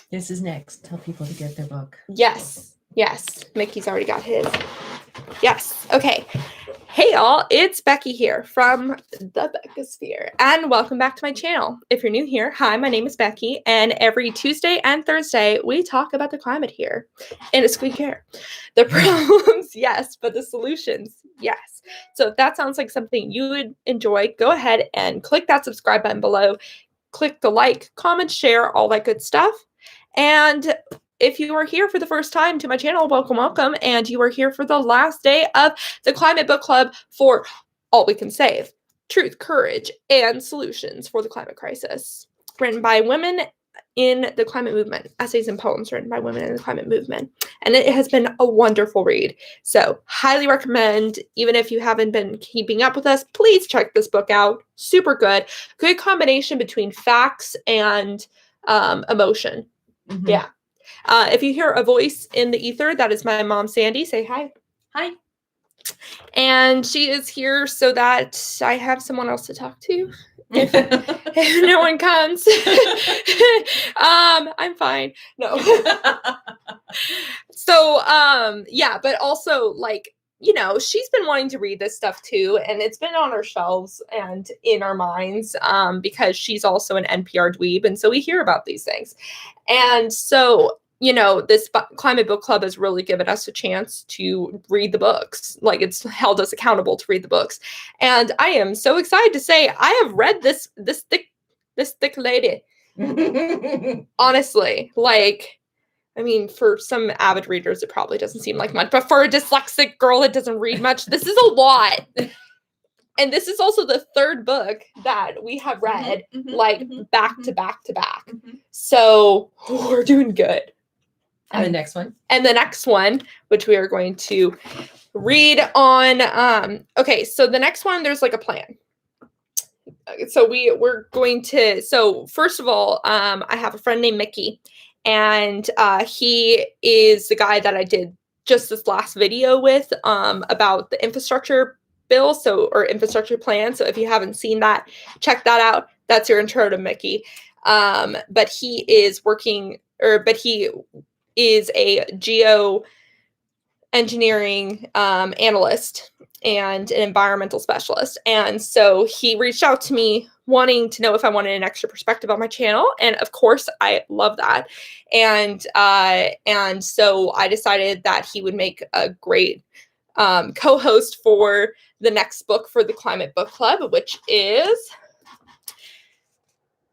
This is next. Tell people to get their book. Yes. Mickey's already got his. Yes. Okay. Hey y'all, it's Becky here from the Beckosphere, and welcome back to my channel. If you're new here, hi, my name is Becky, and every Tuesday and Thursday, we talk about the climate here in a squeak hair. The problems, yes, but the solutions, yes. So if that sounds like something you would enjoy, go ahead and click that subscribe button below. Click the like, comment, share, all that good stuff. And if you are here for the first time to my channel, welcome, and you are here for the last day of the Climate Book Club for All We Can Save, Truth, Courage, and Solutions for the Climate Crisis, written by women in the climate movement, essays and poems written by women in the climate movement. And it has been a wonderful read. So highly recommend, even if you haven't been keeping up with us, please check this book out. Super good. Good combination between facts and emotion. Mm-hmm. Yeah. If you hear a voice in the ether, that is my mom, Sandy. Say hi. Hi. And she is here so that I have someone else to talk to. If no one comes. I'm fine. No. So, yeah, but also, like, you know, she's been wanting to read this stuff too, and it's been on our shelves and in our minds, because she's also an NPR dweeb, and so we hear about these things. And so, you know, this Climate Book Club has really given us a chance to read the books. Like, it's held us accountable to read the books. And I am so excited to say I have read this thick lady. Honestly, like, I mean, for some avid readers, it probably doesn't seem like much, but for a dyslexic girl that doesn't read much, this is a lot. And this is also the third book that we have read, back to back to back. Mm-hmm. So we're doing good. And the next one? And the next one, which we are going to read on, okay, so the next one, there's like a plan. So we're going to, so first of all, I have a friend named Mickey, and he is the guy that I did just this last video with, about the infrastructure bill, or infrastructure plan. So if you haven't seen that, check that out. That's your intro to Mickey. But he is he is a geoengineering analyst and an environmental specialist. And so he reached out to me wanting to know if I wanted an extra perspective on my channel. And of course, I love that. And so I decided that he would make a great co-host for the next book for the Climate Book Club, which is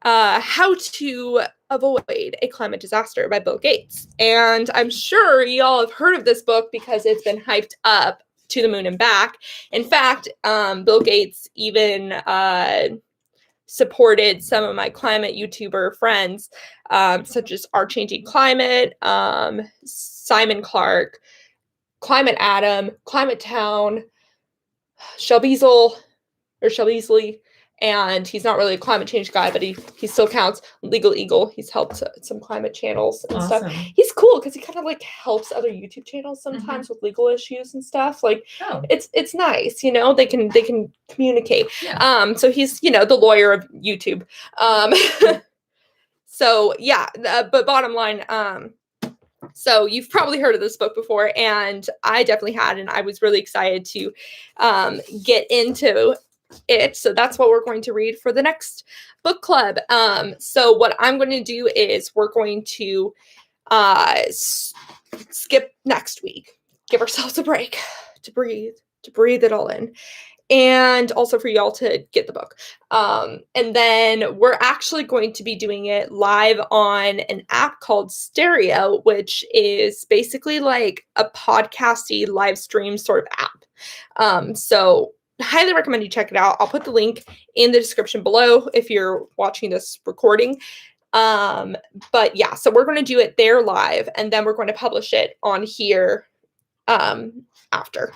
How to Avoid a Climate Disaster by Bill Gates. And I'm sure y'all have heard of this book because it's been hyped up to the moon and back. In fact, Bill Gates even supported some of my climate YouTuber friends, such as Our Changing Climate, Simon Clark, Climate Adam, Climate Town, Shelby Beasley, and he's not really a climate change guy, but he still counts. Legal Eagle, he's helped some climate channels and stuff. He's cool because he kind of like helps other YouTube channels sometimes with legal issues and stuff. Like, it's nice, you know. They can communicate. Yeah. So he's, you know, the lawyer of YouTube. So yeah, but bottom line, so you've probably heard of this book before, and I definitely had, and I was really excited to get into it. So that's what we're going to read for the next book club. So what I'm going to do is we're going to skip next week, give ourselves a break to breathe it all in. And also for y'all to get the book. And then we're actually going to be doing it live on an app called Stereo, which is basically like a podcasty live stream sort of app. So highly recommend you check it out. I'll put the link in the description below if you're watching this recording. But yeah, so we're going to do it there live, and then we're going to publish it on here after.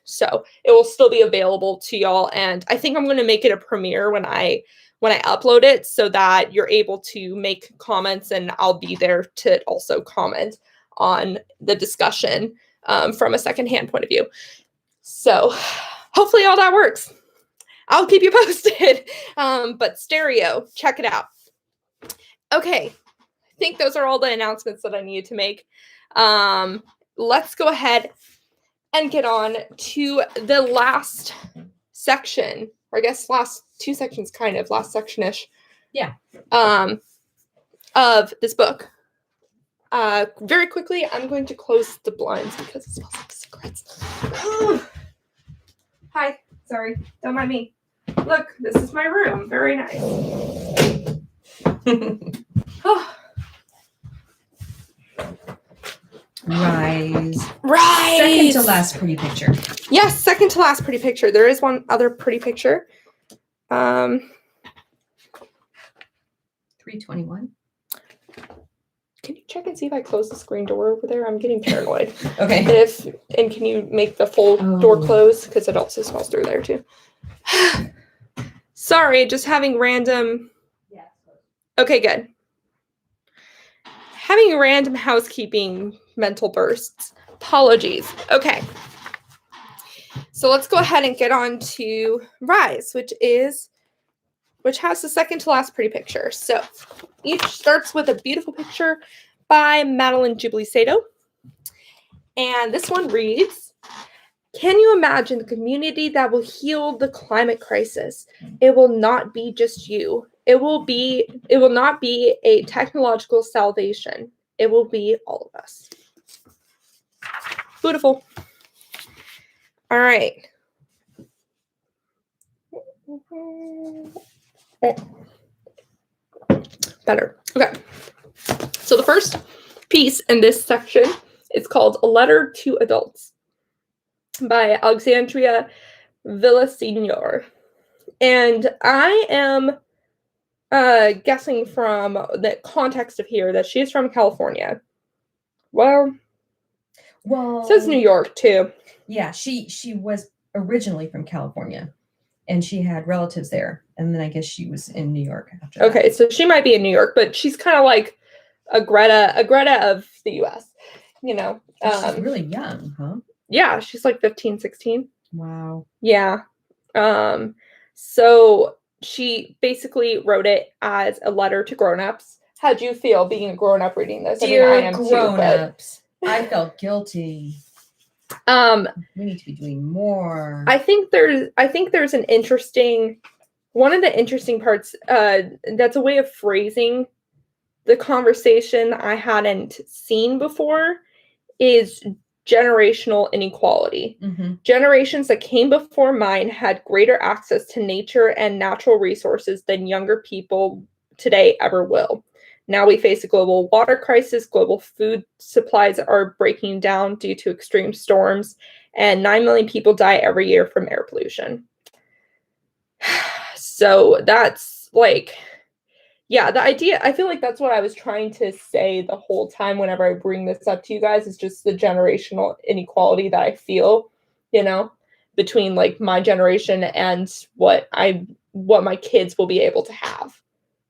So it will still be available to y'all. And I think I'm going to make it a premiere when I upload it, so that you're able to make comments, and I'll be there to also comment on the discussion from a secondhand point of view. So hopefully all that works. I'll keep you posted. But Stereo, check it out. Okay, think those are all the announcements that I needed to make. Let's go ahead and get on to the last section, or I guess last two sections, kind of last section-ish. Yeah. Of this book. Very quickly, I'm going to close the blinds because it smells like cigarettes. Hi, sorry, don't mind me. Look, this is my room. Very nice. Oh. Rise. Right. Second to last pretty picture. Yes, second to last pretty picture. There is one other pretty picture. 321. Can you check and see if I close the screen door over there? I'm getting paranoid. Okay. And can you make the full door Oh. close? Because it also smells through there too. Sorry, just having random. Yeah. Okay, good. Having random housekeeping mental bursts. Apologies. Okay. So let's go ahead and get on to Rise, which has the second to last pretty picture. So each starts with a beautiful picture by Madeline Jubilee Sato. And this one reads, "Can you imagine the community that will heal the climate crisis? It will not be just you. It will not be a technological salvation. It will be all of us." Beautiful. All right. Better. Okay. So the first piece in this section is called "A Letter to Adults" by Alexandria Villaseñor. And I am guessing from the context of here that she is from California. Well, it says New York too. Yeah, she was originally from California, and she had relatives there, and then I guess she was in New York after that. Okay, so she might be in New York, but she's kind of like a Greta of the U.S., you know. She's really young, huh? Yeah, she's like 15, 16. Wow. Yeah. So she basically wrote it as a letter to grown-ups. How'd you feel being a grown-up reading this? Dear I am grown-ups, I felt guilty. We need to be doing more. I think there's an interesting, one of the interesting parts, that's a way of phrasing the conversation I hadn't seen before, is generational inequality. Mm-hmm. Generations that came before mine had greater access to nature and natural resources than younger people today ever will. Now we face a global water crisis, global food supplies are breaking down due to extreme storms, and 9 million people die every year from air pollution. So that's like, yeah, the idea, I feel like that's what I was trying to say the whole time whenever I bring this up to you guys, is just the generational inequality that I feel, you know, between like my generation and what my kids will be able to have.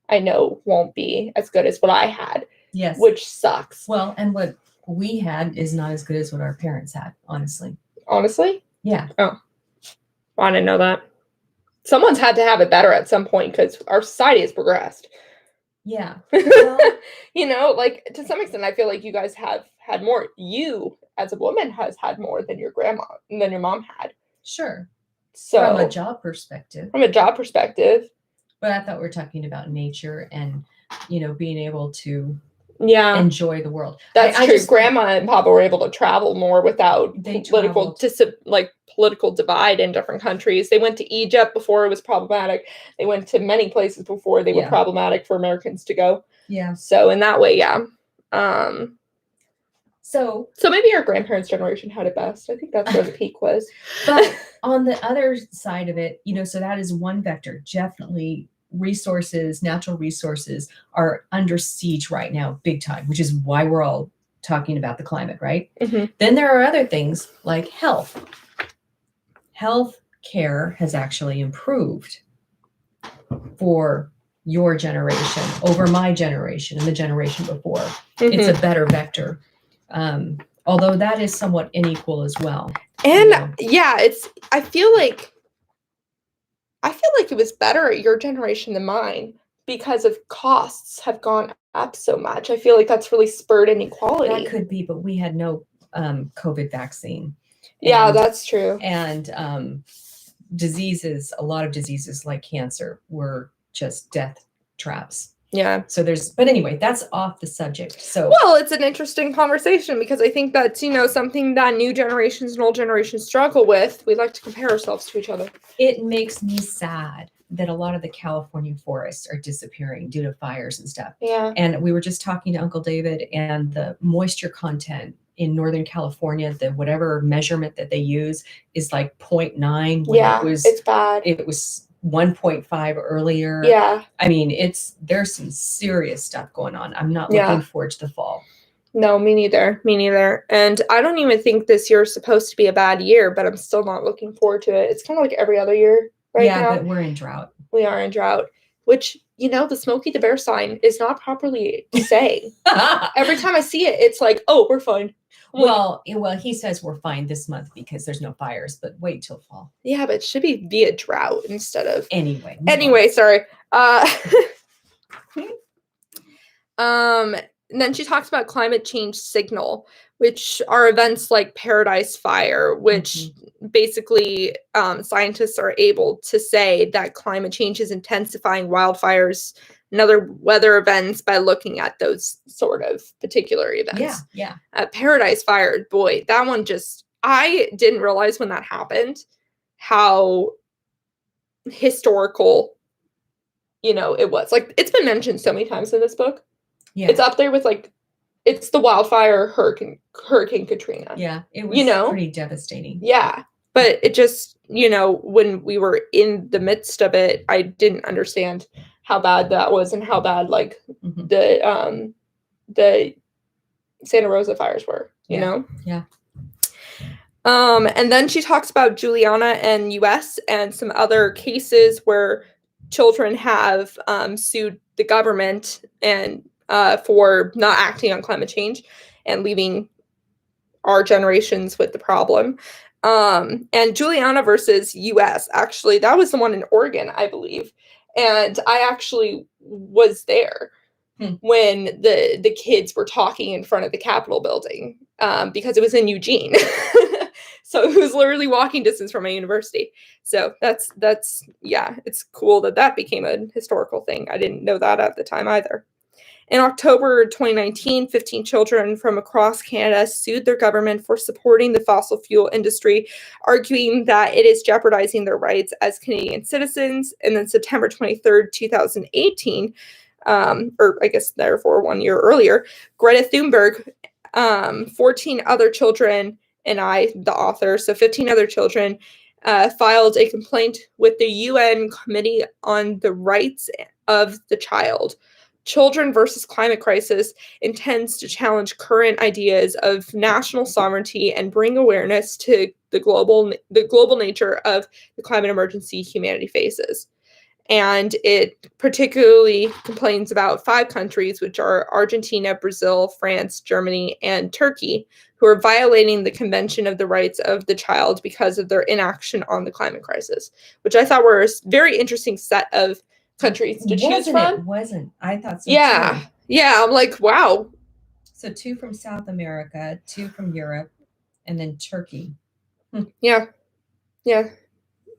I know won't be as good as what I had. Yes. Which sucks. Well, and what we had is not as good as what our parents had, honestly. Honestly? Yeah. Oh. Well, I didn't know that. Someone's had to have it better at some point because our society has progressed. Yeah. Well, you know, like to some extent, I feel like you guys have had more. You, as a woman, has had more than your grandma, than your mom had. sure. So From a job perspective. But I thought we were talking about nature and, you know, being able to Yeah. enjoy the world. That's I true. just- Grandma and Papa were able to travel more without They political divide in different countries. They went to Egypt before it was problematic. They went to many places before they were Yeah. problematic for Americans to go. Yeah. So in that way, yeah. So, So maybe our grandparents' generation had it best. I think that's where the peak was. but on the other side of it, you know, so that is one vector. Definitely resources, natural resources are under siege right now, big time, which is why we're all talking about the climate, right? Mhm. Then there are other things like health. Health care has actually improved for your generation over my generation and the generation before. It's a better vector. Although that is somewhat unequal as well. And Yeah. yeah, I feel like it was better at your generation than mine. because of costs have gone up so much. I feel like that's really spurred inequality. That could be, but we had no COVID vaccine. Yeah, And- that's true. And diseases, a lot of diseases like cancer were just death traps. Yeah. So but anyway, that's off the subject. So Well, it's an interesting conversation because I think that's, something that new generations and old generations struggle with. We like to compare ourselves to each other. it makes me sad that a lot of the California forests are disappearing due to fires and stuff. Yeah. And we were just talking to Uncle David, and the moisture content in Northern California, the whatever measurement that they use is like 0.9 when Yeah, it's bad. it was 1.5 earlier. Yeah. I mean, there's some serious stuff going on. I'm not Yeah. looking forward to the fall. No, me neither. Me neither. And I don't even think this year is supposed to be a bad year, but I'm still not looking forward to it. It's kind of like every other year right Yeah, now. but we're in drought. We are in drought, which, the Smokey the Bear sign is not properly saying. Every time I see it, it's like, oh, we're fine. Well, he says we're fine this month because there's no fires, but wait till fall. Yeah, but it should be via drought instead of. Anyway. Sorry. And then she talks about climate change signal, which are events like Paradise Fire, which basically scientists are able to say that climate change is intensifying wildfires and other weather events by looking at those sort of particular events. Yeah. Paradise Fire, boy, that one I didn't realize when that happened how historical, it was. Like, it's been mentioned so many times in this book. Yeah. It's up there with it's the wildfire Hurricane Katrina. Yeah. It was pretty devastating. Yeah. But it just, when we were in the midst of it, I didn't understand how bad that was and how bad the Santa Rosa fires were, you know? Yeah. And then she talks about Juliana and US and some other cases where children have sued the government and for not acting on climate change and leaving our generations with the problem. And Juliana versus US, actually, that was the one in Oregon, I believe. And I actually was there when the kids were talking in front of the Capitol building because it was in Eugene. So it was literally walking distance from my university. So that's it's cool that became a historical thing. I didn't know that at the time either. In October 2019, 15 children from across Canada sued their government for supporting the fossil fuel industry, arguing that it is jeopardizing their rights as Canadian citizens. And then September 23rd, 2018, or I guess therefore 1 year earlier, Greta Thunberg, 14 other children, and I, the author, so 15 other children, filed a complaint with the UN Committee on the Rights of the Child. Children versus Climate Crisis intends to challenge current ideas of national sovereignty and bring awareness to the global nature of the climate emergency humanity faces. And it particularly complains about 5 countries, which are Argentina, Brazil, France, Germany, and Turkey, who are violating the Convention of the Rights of the Child because of their inaction on the climate crisis, which I thought were a very interesting set of countries to choose from. It wasn't. I thought so Yeah. too. Yeah, I'm like, wow. So 2 from South America, 2 from Europe, and then Turkey. Yeah.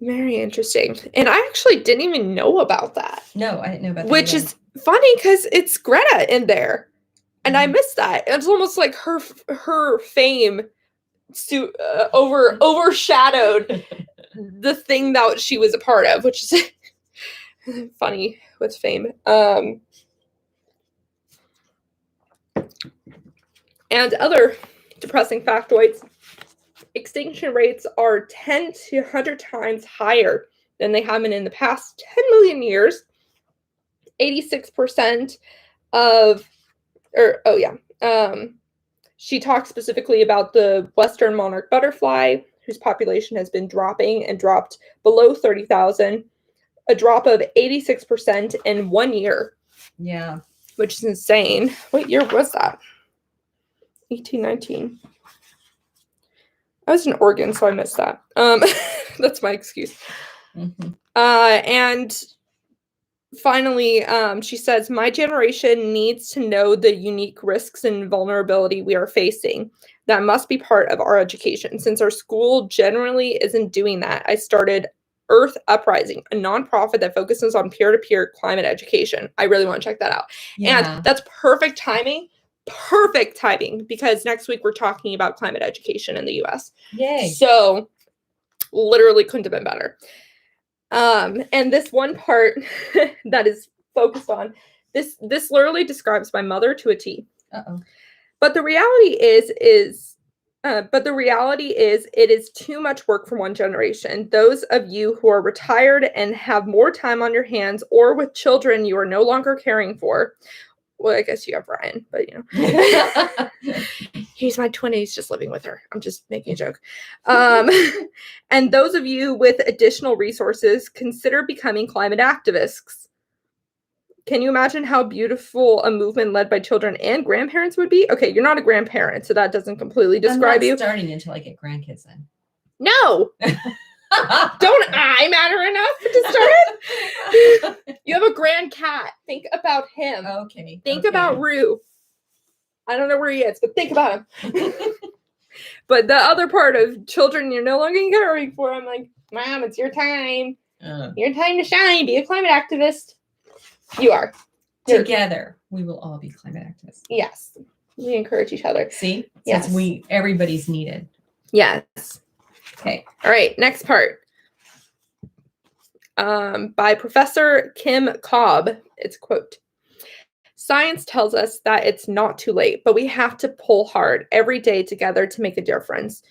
Very interesting. And I actually didn't even know about that. No, I didn't know about that. Which is funny because it's Greta in there. And I missed that. It's almost like her fame overshadowed the thing that she was a part of, which is funny with fame. And other depressing factoids. Extinction rates are 10 to 100 times higher than they have been in the past 10 million years. 86% she talks specifically about the western monarch butterfly, whose population has been dropping and dropped below 30,000, a drop of 86% in 1 year. Yeah. Which is insane. What year was that? 1819. I was in Oregon, so I missed that. That's my excuse. Mm-hmm. And finally, she says, my generation needs to know the unique risks and vulnerability we are facing. That must be part of our education. Since our school generally isn't doing that, I started Earth Uprising, a nonprofit that focuses on peer-to-peer climate education. I really want to check that out. Yeah. And that's perfect timing. Perfect timing, because next week we're talking about climate education in the US. Yay. So literally couldn't have been better. And this one part that is focused on this literally describes my mother to a T. Uh-oh. But the reality is it is too much work for one generation. Those of you who are retired and have more time on your hands, or with children you are no longer caring for. Well, I guess you have Ryan, but you know. He's my twin. He's just living with her. I'm just making a joke. And those of you with additional resources, consider becoming climate activists. Can you imagine how beautiful a movement led by children and grandparents would be? Okay, you're not a grandparent, so that doesn't completely describe I'm you. not starting until I get grandkids then. No. Don't I matter enough to start? You have a grand cat. Think about him. Okay. Think about Rue. I don't know where he is, but think about him. But the other part of children you're no longer caring for, I'm like, Mom, it's your time. Your time to shine. Be a climate activist. You are. Together, we will all be climate activists. Yes. We encourage each other. See? Yes. Since everybody's needed. Yes. Okay. All right. Next part. By Professor Kim Cobb. It's a quote. Science tells us that it's not too late, but we have to pull hard every day together to make a difference.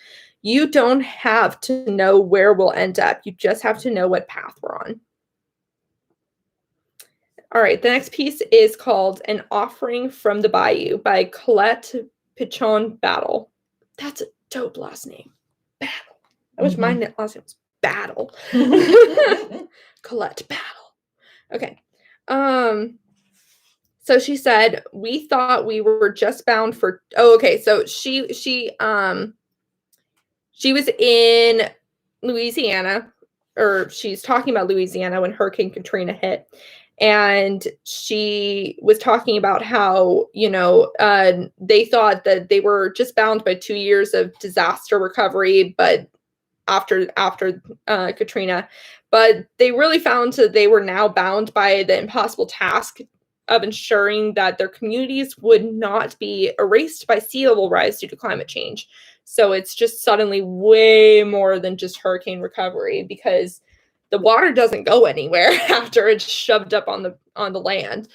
You don't have to know where we'll end up. You just have to know what path we're on. All right, the next piece is called An Offering from the Bayou by Colette Pichon Battle. That's a dope last name. Battle. I wish my last name was Battle. Colette Battle. Okay. So she said, we thought we were just bound for, so she was in Louisiana, or she's talking about Louisiana when Hurricane Katrina hit. And she was talking about how, they thought that they were just bound by 2 years of disaster recovery, but after Katrina, but they really found that they were now bound by the impossible task of ensuring that their communities would not be erased by sea level rise due to climate change. So it's just suddenly way more than just hurricane recovery, because the water doesn't go anywhere after it's shoved up on the land.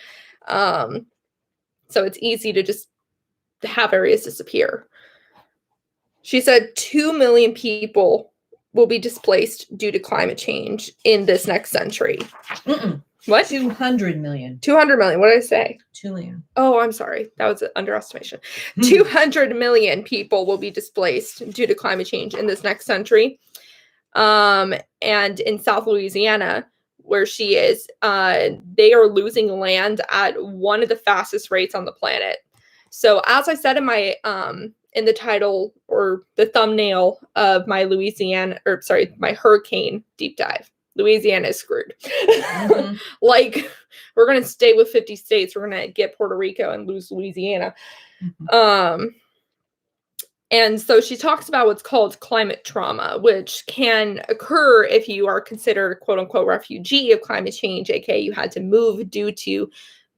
So it's easy to just have areas disappear. She said 2 million people will be displaced due to climate change in this next century. What? 200 million. 200 million. What did I say? 2 million. Oh, I'm sorry. That was an underestimation. 200 million people will be displaced due to climate change in this next century. And in South Louisiana, where she is, they are losing land at one of the fastest rates on the planet. So as I said in my in the title or the thumbnail of my my hurricane deep dive, Louisiana is screwed. Like, we're going to stay with 50 states. We're going to get Puerto Rico and lose Louisiana. And so she talks about what's called climate trauma, which can occur if you are considered a quote unquote refugee of climate change, aka you had to move due to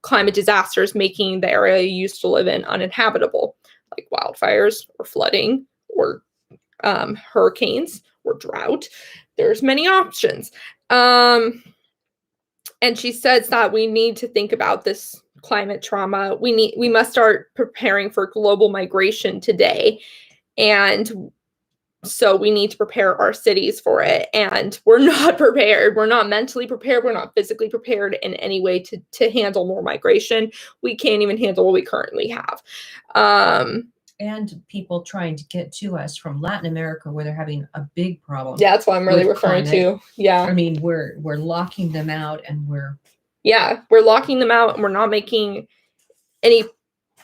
climate disasters, making the area you used to live in uninhabitable, like wildfires or flooding or hurricanes or drought. There's many options. And she says that we need to think about this climate trauma. We must start preparing for global migration today. And so we need to prepare our cities for it. And we're not prepared. We're not mentally prepared. We're not physically prepared in any way to handle more migration. We can't even handle what we currently have. And people trying to get to us from Latin America, where they're having a big problem. Yeah, that's what I'm really referring to. Yeah. I mean, we're locking them out, and we're locking them out, and we're not making any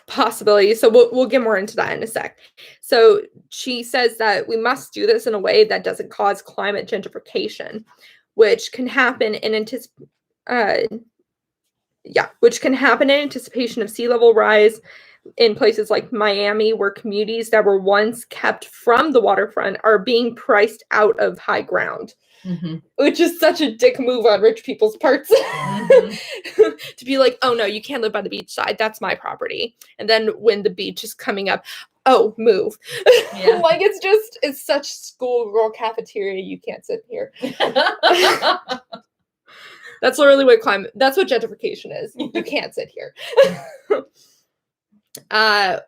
possibilities. So we'll get more into that in a sec. So she says that we must do this in a way that doesn't cause climate gentrification, which can happen in which can happen in anticipation of sea level rise in places like Miami, where communities that were once kept from the waterfront are being priced out of high ground. Mm-hmm. Which is such a dick move on rich people's parts. Mm-hmm. To be like, oh no, you can't live by the beach side. That's my property. And then when the beach is coming up, oh, move. Yeah. Like it's such schoolgirl cafeteria. You can't sit here. That's literally that's what gentrification is. You can't sit here.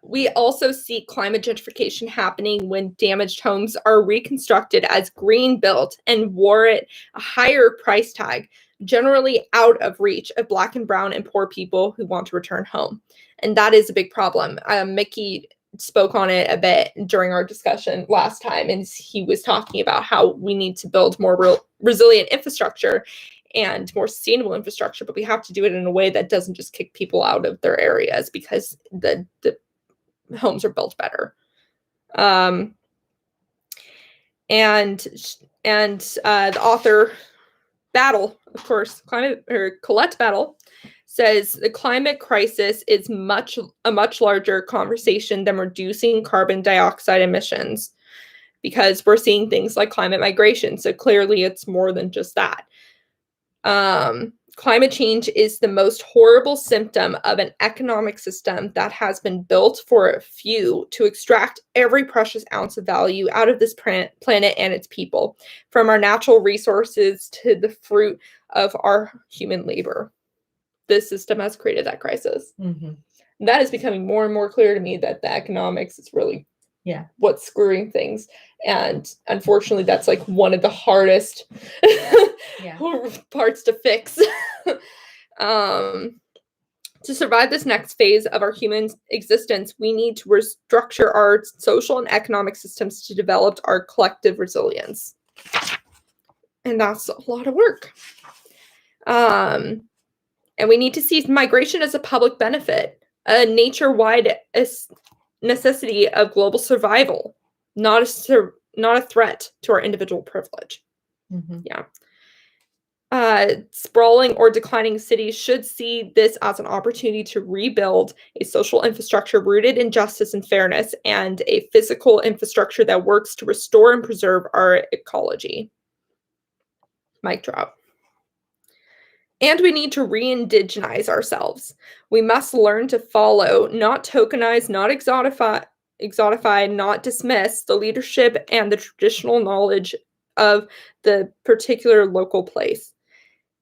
We also see climate gentrification happening when damaged homes are reconstructed as green built and warrant a higher price tag, generally out of reach of Black and brown and poor people who want to return home. And that is a big problem. Mickey spoke on it a bit during our discussion last time, and he was talking about how we need to build more resilient infrastructure and more sustainable infrastructure, but we have to do it in a way that doesn't just kick people out of their areas because the homes are built better. And the author Battle, of course, Colette Battle, says the climate crisis is a much larger conversation than reducing carbon dioxide emissions, because we're seeing things like climate migration. So clearly it's more than just that. Climate change is the most horrible symptom of an economic system that has been built for a few to extract every precious ounce of value out of this planet and its people, from our natural resources to the fruit of our human labor. This system has created that crisis. Mm-hmm. That is becoming more and more clear to me, that the economics is really what's screwing things. And unfortunately, that's like one of the hardest parts to fix. To survive this next phase of our human existence, we need to restructure our social and economic systems to develop our collective resilience. And that's a lot of work. And we need to see migration as a public benefit, a nature-wide necessity of global survival, not a threat to our individual privilege. Mm-hmm. Sprawling or declining cities should see this as an opportunity to rebuild a social infrastructure rooted in justice and fairness, and a physical infrastructure that works to restore and preserve our ecology. Mic drop. And we need to re-indigenize ourselves. We must learn to follow, not tokenize, not exotify, not dismiss the leadership and the traditional knowledge of the particular local place.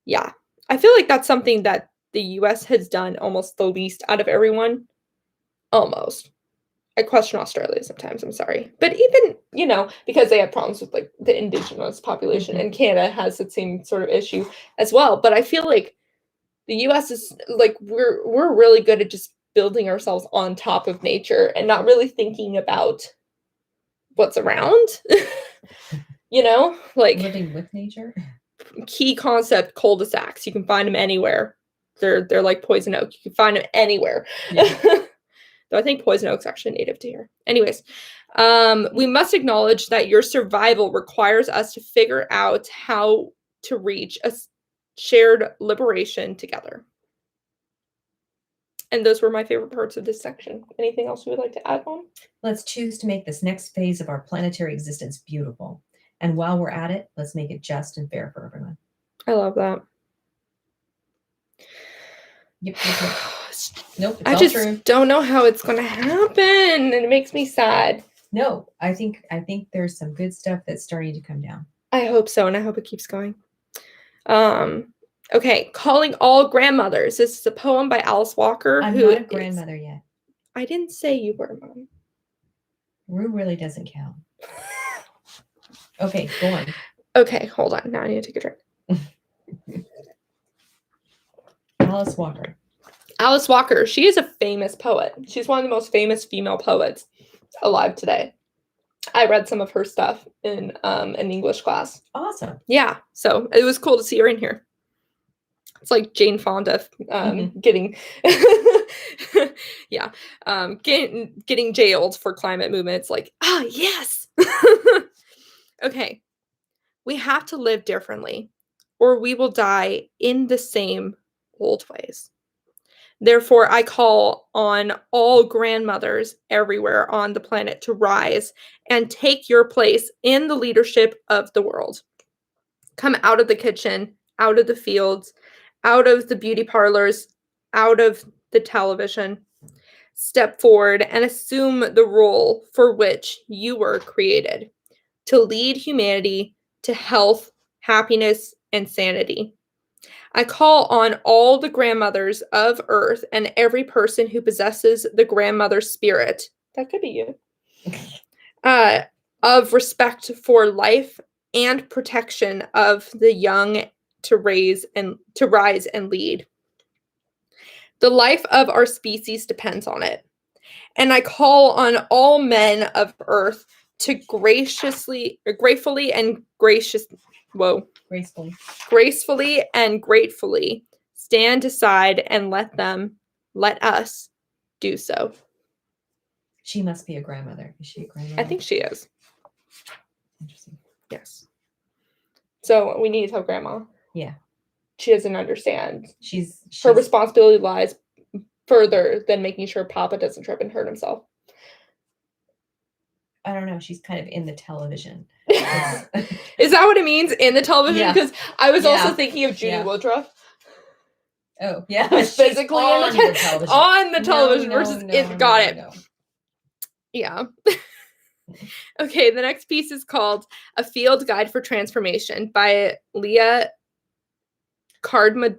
Yeah, I feel like that's something that the US has done almost the least out of everyone. Almost. I question Australia sometimes, I'm sorry. But even, because they have problems with like the indigenous population, Mm-hmm. and Canada has the same sort of issue as well. But I feel like the US is like, we're really good at just building ourselves on top of nature and not really thinking about what's around. Like living with nature. Key concept: cul-de-sacs. You can find them anywhere. They're like poison oak. You can find them anywhere. Yeah. Though I think poison oak's actually native to here. Anyways, we must acknowledge that your survival requires us to figure out how to reach a shared liberation together. And those were my favorite parts of this section. Anything else you would like to add on? Let's choose to make this next phase of our planetary existence beautiful. And while we're at it, let's make it just and fair for everyone. I love that. Yep. Nope. I just don't know how it's going to happen, and it makes me sad. No, I think there's some good stuff that's starting to come down. I hope so, and I hope it keeps going. Okay, Calling All Grandmothers. This is a poem by Alice Walker. I'm not a grandmother yet. I didn't say you were, Mom. Rue really doesn't count. Okay, go on. Okay, hold on. Now I need to take a drink. Alice Walker. Alice Walker. She is a famous poet. She's one of the most famous female poets alive today. I read some of her stuff in an English class. Awesome. Yeah, so it was cool to see her in here. It's like Jane Fonda getting getting jailed for climate movement. It's like, yes. Okay. We have to live differently, or we will die in the same old ways. Therefore, I call on all grandmothers everywhere on the planet to rise and take your place in the leadership of the world. Come out of the kitchen, out of the fields, out of the beauty parlors, out of the television. Step forward and assume the role for which you were created, to lead humanity to health, happiness, and sanity. I call on all the grandmothers of Earth and every person who possesses the grandmother spirit, that could be you, of respect for life and protection of the young to rise and lead. The life of our species depends on it. And I call on all men of Earth to gracefully and gratefully stand aside and let us do so. She must be a grandmother. Is she a grandmother? I think she is. Interesting. Yes. So we need to tell Grandma. Yeah. She doesn't understand. She's Her responsibility lies further than making sure Papa doesn't trip and hurt himself. I don't know. She's kind of in the television. Is that what it means, in the television? Yeah. Because I was also Yeah. thinking of Judy Yeah. Woodruff. Oh, yeah. Who's She's physically on in the the television. on the television No, versus no, it. no, Got no, it. no. Yeah. Okay, the next piece is called A Field Guide for Transformation by Leah Cardamore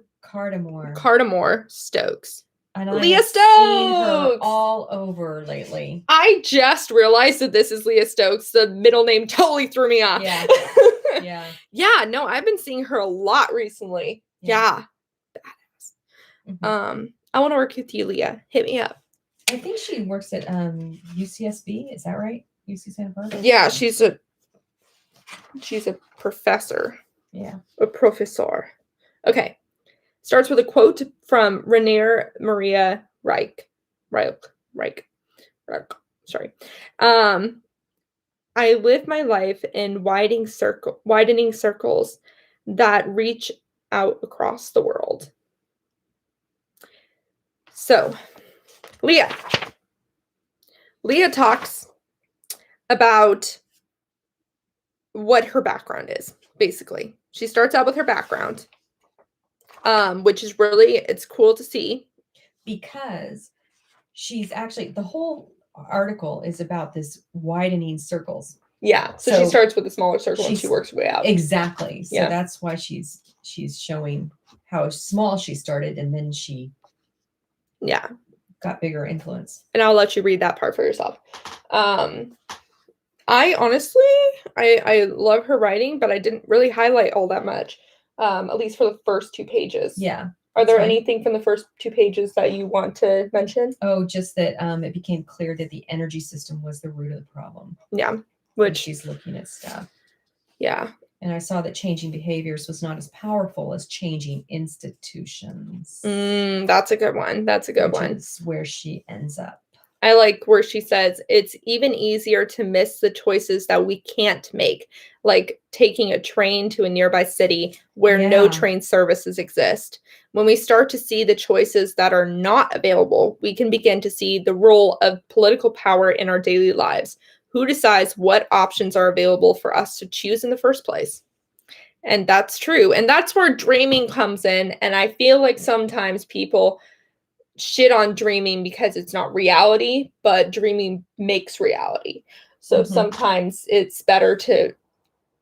Stokes. And Leah I've seen her Stokes! all over lately. I just realized that this is Leah Stokes. The middle name totally threw me off. Yeah. Yeah. Yeah, no, I've been seeing her a lot recently. Yeah. Mhm. I want to work with you, Leah. Hit me up. I think she works at UCSB. Is that right? UC Santa Barbara? Yeah, she's a professor. Yeah. A professor. Okay. Starts with a quote from Rainer Maria Reich. Sorry. I live my life in widening circles that reach out across the world. So, Leah talks about what her background is, basically. She starts out with her background, which is it's cool to see. Because she's actually, the whole article is about this widening circles. Yeah, so she starts with a smaller circle and she works her way out. Exactly. So Yeah. that's why she's showing how small she started, and then she got bigger influence. And I'll let you read that part for yourself. I honestly, I love her writing, but I didn't really highlight all that much, at least for the first 2 pages. Yeah. Are there fine. anything from the first 2 pages that you want to mention? Oh, just that it became clear that the energy system was the root of the problem. Yeah. When Which she's looking at stuff. Yeah. And I saw that changing behaviors was not as powerful as changing institutions. That's a good one. That's a good which one. is where she ends up. I like where she says it's even easier to miss the choices that we can't make, like taking a train to a nearby city where no Yeah. train services exist. When we start to see the choices that are not available, we can begin to see the role of political power in our daily lives. Who decides what options are available for us to choose in the first place? And that's true. And that's where dreaming comes in. And I feel like sometimes people shit on dreaming because it's not reality, but dreaming makes reality. So sometimes it's better to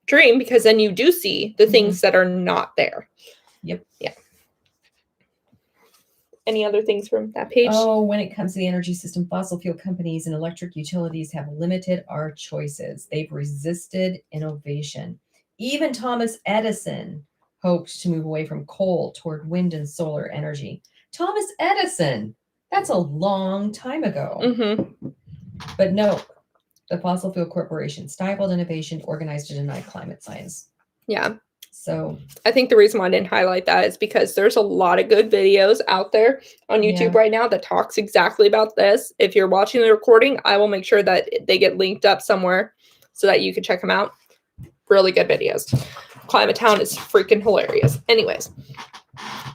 dream because then you do see the things that are not there. Yep. Yeah. Any other things from that page? Oh, when it comes to the energy system, fossil fuel companies and electric utilities have limited our choices. They've resisted innovation. Even Thomas Edison hoped to move away from coal toward wind and solar energy. Thomas Edison, that's a long time ago. But no, the fossil fuel corporation stifled innovation, organized to deny climate science. Yeah. So I think the reason why I didn't highlight that is because there's a lot of good videos out there on YouTube right now that talks exactly about this. If you're watching the recording, I will make sure that they get linked up somewhere so that you can check them out. Really good videos. Climate Town is freaking hilarious. Anyways,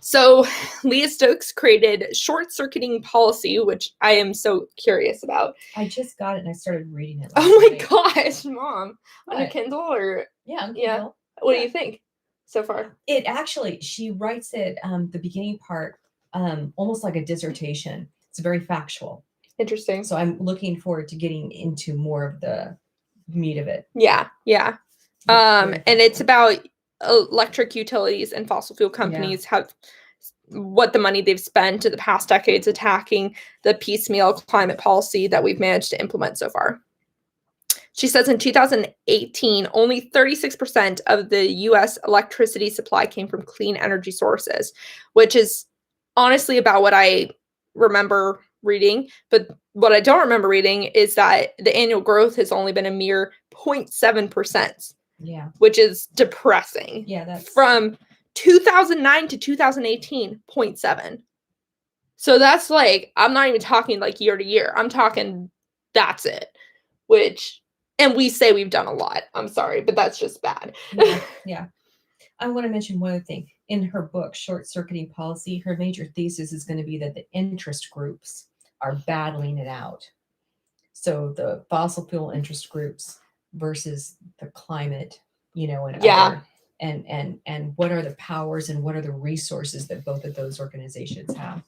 So Leah Stokes created short-circuiting policy, which I am so curious about. I just got it and I started reading it. Oh my night. gosh, Mom. On your What? Kindle or Yeah. on Yeah. Kindle. what do Yeah. you think so far? It actually, she writes it, the beginning part, almost like a dissertation. It's very factual. Interesting. So I'm looking forward to getting into more of the meat of it. Yeah. Very And it's factual. about electric utilities and fossil fuel companies have what the money they've spent in the past decades attacking the piecemeal climate policy that we've managed to implement so far. She says in 2018, only 36% of the US electricity supply came from clean energy sources, which is honestly about what I remember reading. But what I don't remember reading is that the annual growth has only been a mere 0.7%, Yeah. which is depressing. Yeah. That's From 2009 to 2018, 0.7. So that's like, I'm not even talking like year to year. I'm talking that's it, and we say we've done a lot. I'm sorry, but that's just bad. Yeah. I want to mention one other thing. In her book, Short Circuiting Policy, her major thesis is going to be that the interest groups are battling it out. So the fossil fuel interest groups versus the climate, and Yeah. other, and what are the powers and what are the resources that both of those organizations have,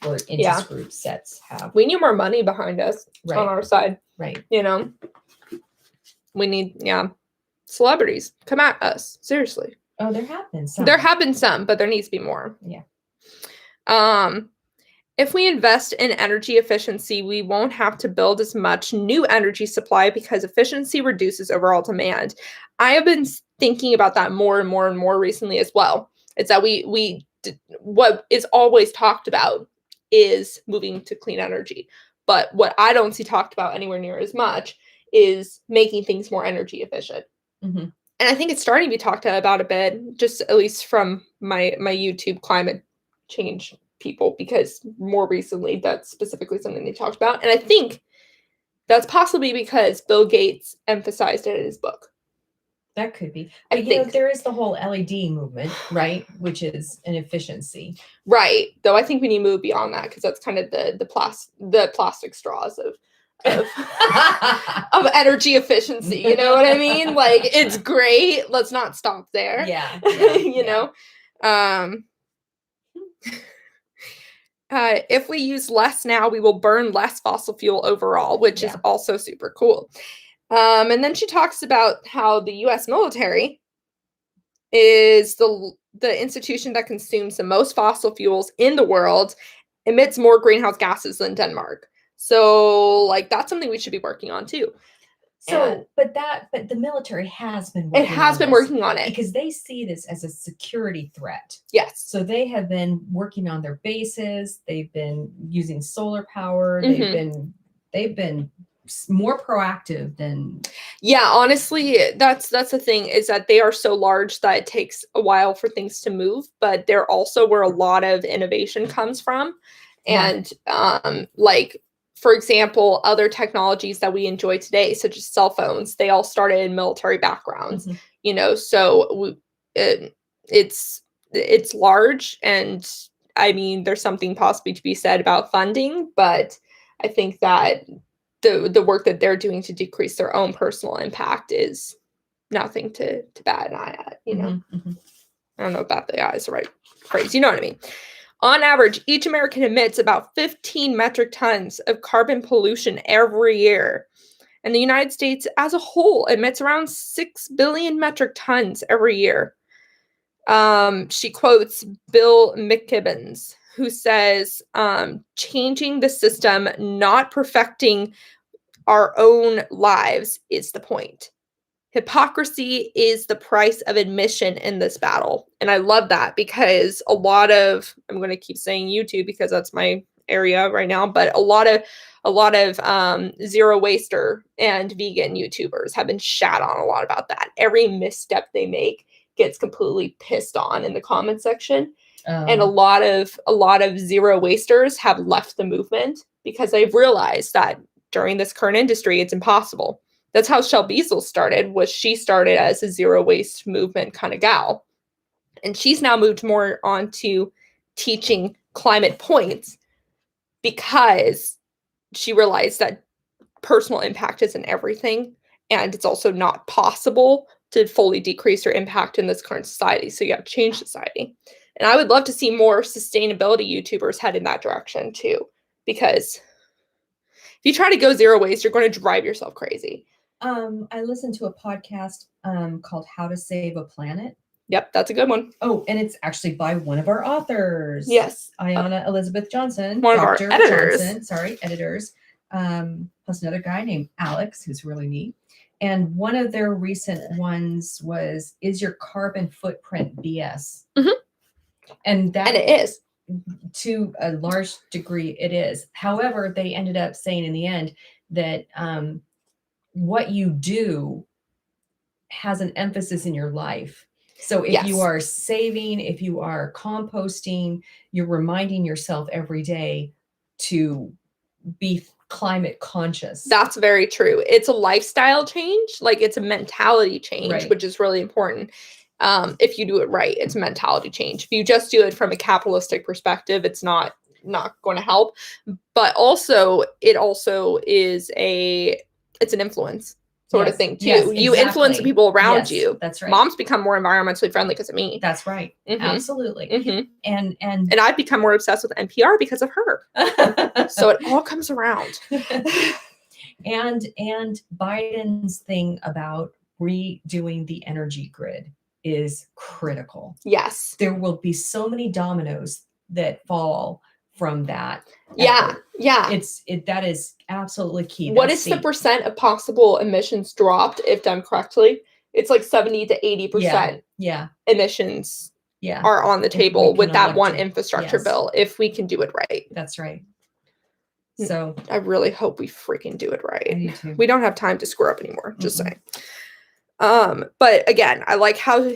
or interest group sets have. We need more money behind us on Right. our side. Right. We need, celebrities come at us. Seriously. Oh, there have been some. There have been some, but there needs to be more. Yeah. If we invest in energy efficiency, we won't have to build as much new energy supply because efficiency reduces overall demand. I have been thinking about that more and more and more recently as well. It's that what is always talked about is moving to clean energy. But what I don't see talked about anywhere near as much is making things more energy efficient. Mm-hmm. And I think it's starting to be talked about a bit, just at least from my YouTube climate change people, because more recently that's specifically something they talked about. And I think that's possibly because Bill Gates emphasized it in his book. That could be. But there is the whole LED movement, right? Which is an efficiency. Right. Though I think we need to move beyond that, because that's kind of the plastic straws of of energy efficiency. You know what I mean? Like, it's great. Let's not stop there. Yeah. If we use less now, we will burn less fossil fuel overall, which is also super cool. And then she talks about how the U.S. military is the institution that consumes the most fossil fuels in the world, emits more greenhouse gases than Denmark. So, like, that's something we should be working on too. So, but the military has been working on it because they see this as a security threat. Yes. So they have been working on their bases. They've been using solar power. They've been more proactive than. Yeah, honestly, that's the thing, is that they are so large that it takes a while for things to move, but they're also where a lot of innovation comes from. And like, for example, other technologies that we enjoy today, such as cell phones, they all started in military backgrounds. So it's large, and I mean, there's something possibly to be said about funding, but I think that the work that they're doing to decrease their own personal impact is nothing to bat an eye at. I don't know if bat the eye is the right phrase. You know what I mean? On average, each American emits about 15 metric tons of carbon pollution every year. And the United States as a whole emits around 6 billion metric tons every year. She quotes Bill McKibbins, who says, changing the system, not perfecting our own lives, is the point. Hypocrisy is the price of admission in this battle. And I love that, because I'm going to keep saying YouTube because that's my area right now, but a lot of zero waster and vegan YouTubers have been shat on a lot about that. Every misstep they make gets completely pissed on in the comment section. And a lot of zero wasters have left the movement because they've realized that during this current industry, it's impossible. That's how Shel Beazle started. She started as a zero waste movement kind of gal. And she's now moved more on to teaching climate points because she realized that personal impact isn't everything. And it's also not possible to fully decrease your impact in this current society. So you have to change society. And I would love to see more sustainability YouTubers head in that direction too. Because if you try to go zero waste, you're going to drive yourself crazy. I listened to a podcast called How to Save a Planet. Yep, that's a good one. Oh, and it's actually by one of our authors. Yes. Ayana Elizabeth Johnson. One of our Dr. editors. Johnson, sorry, editors. Plus another guy named Alex, who's really neat. And one of their recent ones was, "Is your carbon footprint BS?" Mhm. And that, And it is. to a large degree, it is. However, they ended up saying in the end that what you do has an emphasis in your life. So if you Yes. are saving, if you are composting, you're reminding yourself every day to be climate conscious. That's very true. It's a lifestyle change, like it's a mentality change, Right. which is really important. If you do it right, it's a mentality change. If you just do it from a capitalistic perspective, it's not going to help. But also, it's an influence sort of Yes. thing too. Yes, You influence the exactly. people around Yes, you. that's right. Mom's become more environmentally friendly because of me. That's right. Mhm. Absolutely. Mhm. And And I've become more obsessed with NPR because of her. So it all comes around. and Biden's thing about redoing the energy grid is critical. Yes. There will be so many dominoes that fall from that. Yeah. effort. Yeah. That is absolutely key. What That's is the percent of possible emissions dropped if done correctly? It's like 70 to 80% Yeah. emissions Yeah. are on the If we table with can that one elect it. infrastructure Yes. bill if we can do it right. That's right. Mm. So I really hope we freaking do it right. I do too. We don't have time to screw up anymore, just Mm-mm. saying. But again, I like how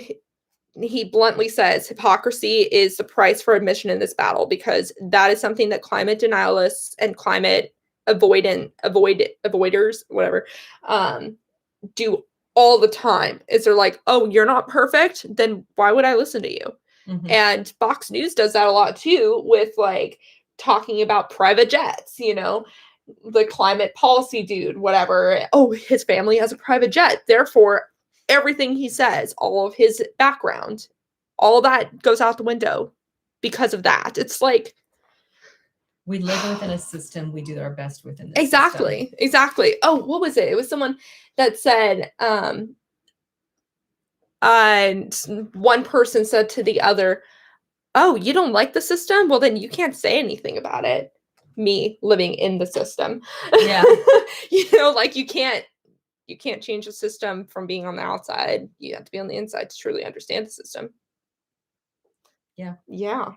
he bluntly says hypocrisy is the price for admission in this battle, because that is something that climate denialists and climate avoiders, whatever, do all the time. Is they're like, oh, you're not perfect, then why would I listen to you? Mhm. And Fox News does that a lot too, with like talking about private jets, the climate policy dude, whatever. Oh, his family has a private jet. Therefore, everything he says, all of his background, all that goes out the window because of that. It's like, We live within a system. We do our best within this system. Exactly. Oh, what was it? It was someone that said, one person said to the other, oh, you don't like the system? Well, then you can't say anything about it. Me living in the system. Yeah. Like you can't change the system from being on the outside. You have to be on the inside to truly understand the system. Yeah. Yeah.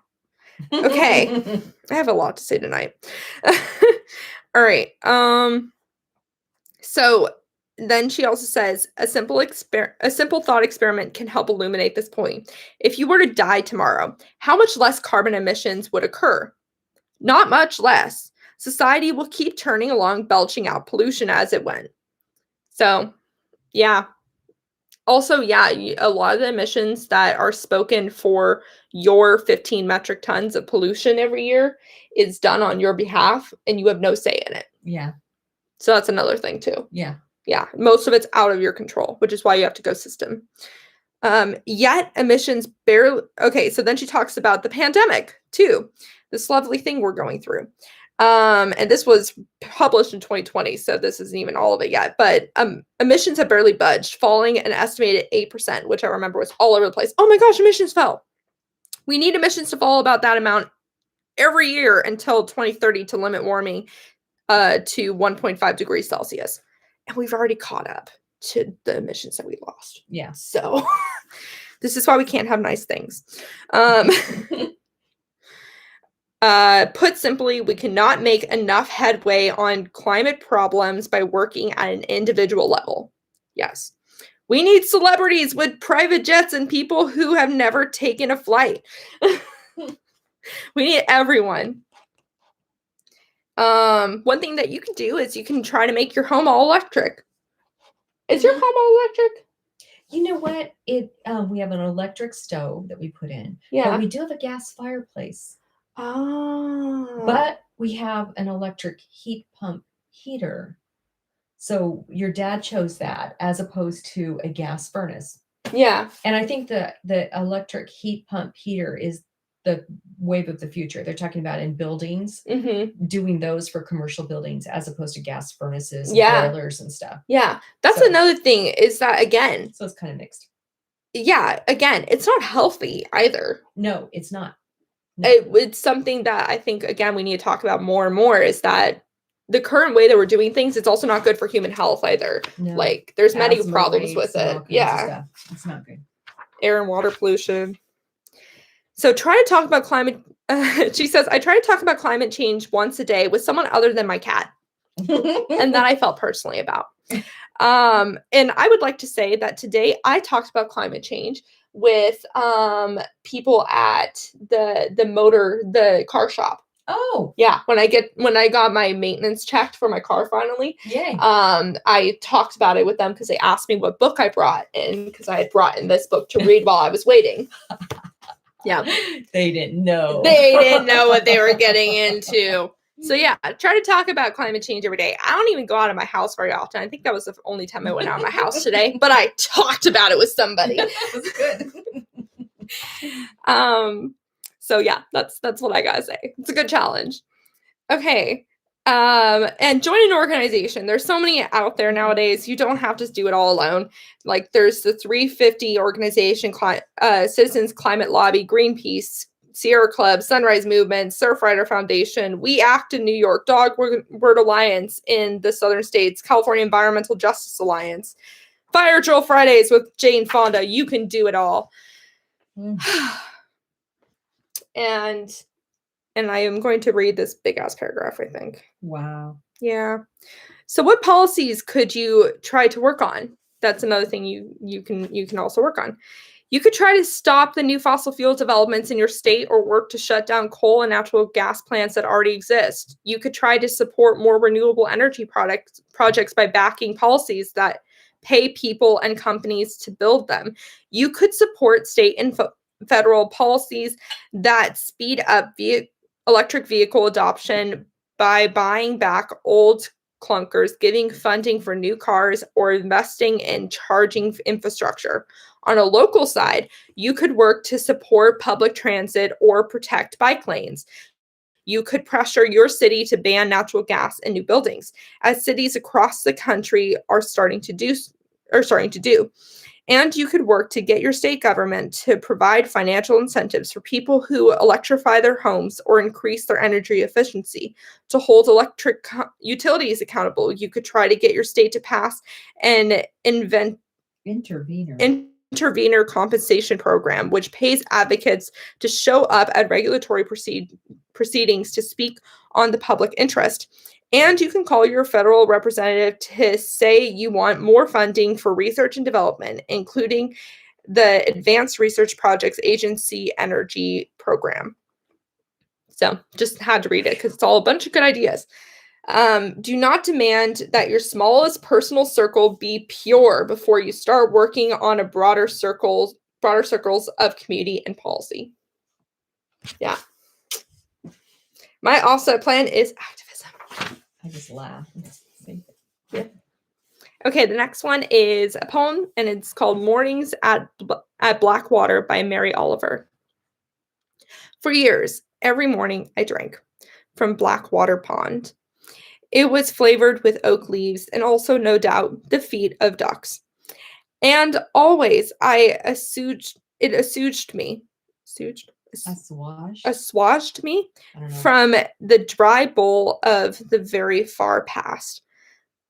Okay. I have a lot to say tonight. All right. So then she also says a simple thought experiment can help illuminate this point. If you were to die tomorrow, how much less carbon emissions would occur? Not much less. Society will keep turning along, belching out pollution as it went. So, yeah. Also, yeah, a lot of the emissions that are spoken for your 15 metric tons of pollution every year is done on your behalf, and you have no say in it. Yeah. So that's another thing too. Yeah. Yeah, most of it's out of your control, which is why you have to go system. Yet emissions barely... Okay, so then she talks about the pandemic too, this lovely thing we're going through. And this was published in 2020, so this isn't even all of it yet. But emissions have barely budged, falling an estimated 8%, which I remember was all over the place. Oh my gosh, emissions fell. We need emissions to fall about that amount every year until 2030 to limit warming to 1.5 degrees Celsius. And we've already caught up to the emissions that we lost. Yeah. So this is why we can't have nice things. Put simply, we cannot make enough headway on climate problems by working at an individual level. Yes. We need celebrities with private jets and people who have never taken a flight. We need everyone. One thing that you can do is you can try to make your home all electric. Is your home all electric? You know what? We have an electric stove that we put in, but Yeah. we do have a gas fireplace. Oh. But we have an electric heat pump heater. So your dad chose that as opposed to a gas furnace. yeah. And I think the electric heat pump heater is the wave of the future. They're talking about in buildings, Mm-hmm. doing those for commercial buildings as opposed to gas furnaces and Yeah. boilers and stuff. Yeah. That's So- another thing is that, again, So it's kind of mixed. yeah, again, it's not healthy either. No, it's not. No. It's something that I think, again, we need to talk about more and more is that the current way that we're doing things, it's also not good for human health either. No. Like, there's many Asthma problems rates with and all it. kinds of Yeah. stuff. It's not good. Air and water pollution. So try to talk about climate. She says, I try to talk about climate change once a day with someone other than my cat. And that I felt personally about. And I would like to say that today I talked about climate change with people at the car shop. Oh, Yeah, when I got my maintenance checked for my car finally, yay. I talked about it with them because they asked me what book I brought in because I had brought in this book to read while I was waiting. Yeah. They didn't know. They didn't know what they were getting into. So yeah, I try to talk about climate change every day. I don't even go out of my house very often. I think that was the only time I went out of my house today, but I talked about it with somebody. That's good. So yeah, that's what I gotta say. It's a good challenge. Okay. And join an organization. There's so many out there nowadays. You don't have to do it all alone. Like there's the 350 organization, Citizens Climate Lobby, Greenpeace, Sierra Club, Sunrise Movement, Surfrider Foundation, We Act in New York, Dogword Alliance in the Southern States, California Environmental Justice Alliance, Fire Drill Fridays with Jane Fonda. You can do it all. And I am going to read this big ass paragraph, I think. Wow. Yeah. So what policies could you try to work on? That's another thing you can also work on. You could try to stop the new fossil fuel developments in your state or work to shut down coal and natural gas plants that already exist. You could try to support more renewable energy projects by backing policies that pay people and companies to build them. You could support state and federal policies that speed up electric vehicle adoption by buying back old clunkers, giving funding for new cars, or investing in charging infrastructure. On a local side, you could work to support public transit or protect bike lanes. You could pressure your city to ban natural gas in new buildings, as cities across the country are starting to do. And you could work to get your state government to provide financial incentives for people who electrify their homes or increase their energy efficiency. To hold electric utilities accountable, you could try to get your state to pass an intervenor compensation program, which pays advocates to show up at regulatory proceedings to speak on the public interest. And you can call your federal representative to say you want more funding for research and development, including the Advanced Research Projects Agency Energy Program. So just had to read it because it's all a bunch of good ideas. Do not demand that your smallest personal circle be pure before you start working on a broader circles of community and policy. Yeah. My offset plan is activism. I just laugh. Yeah. Okay, the next one is a poem, and it's called Mornings at Blackwater by Mary Oliver. For years, every morning I drank from Blackwater Pond. It was flavored with oak leaves and also, no doubt, the feet of ducks. And always it assuaged me. Assuaged me from the dry bowl of the very far past.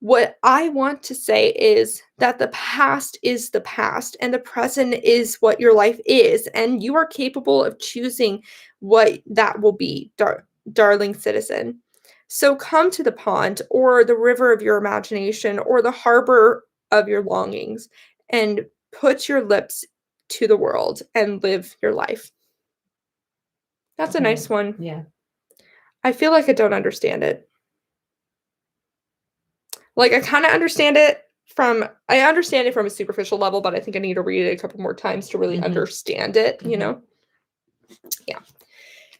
What I want to say is that the past is the past and the present is what your life is, and you are capable of choosing what that will be, darling citizen. So come to the pond or the river of your imagination or the harbor of your longings and put your lips to the world and live your life. That's a nice one. Yeah. I feel like I don't understand it. Like, I kind of understand it. I understand it from a superficial level, but I think I need to read it a couple more times to really Mhm. understand it, you Mhm. know? Yeah.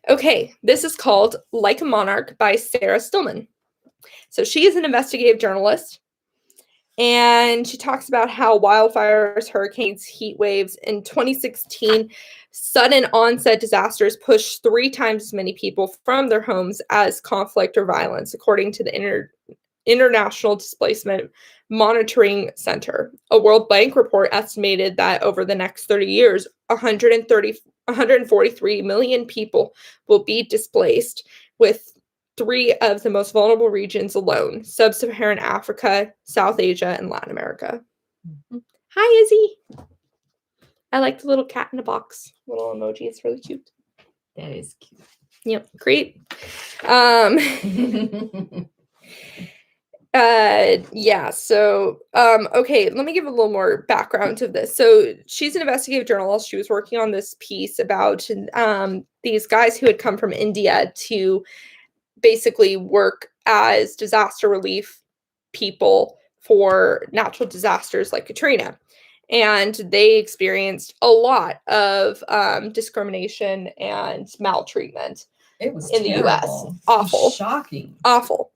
Okay, this is called Like a Monarch by Sarah Stillman. So she is an investigative journalist, and she talks about how wildfires, hurricanes, heat waves in 2016, sudden onset disasters pushed 3 times as many people from their homes as conflict or violence, according to the International Displacement Monitoring Center. A World Bank report estimated that over the next 30 years, 143 million people will be displaced, with 3 of the most vulnerable regions alone: Sub-Saharan Africa, South Asia, and Latin America. Mhm. Hi, Izzy. I like the little cat in a box. Little emoji. It's really cute. That is cute. Yep, great. Yeah, so okay, let me give a little more background to this. So she's an investigative journalist. She was working on this piece about these guys who had come from India to basically work as disaster relief people for natural disasters like Katrina. And they experienced a lot of discrimination and maltreatment It was in the US. terrible. It was Awful. shocking. Awful.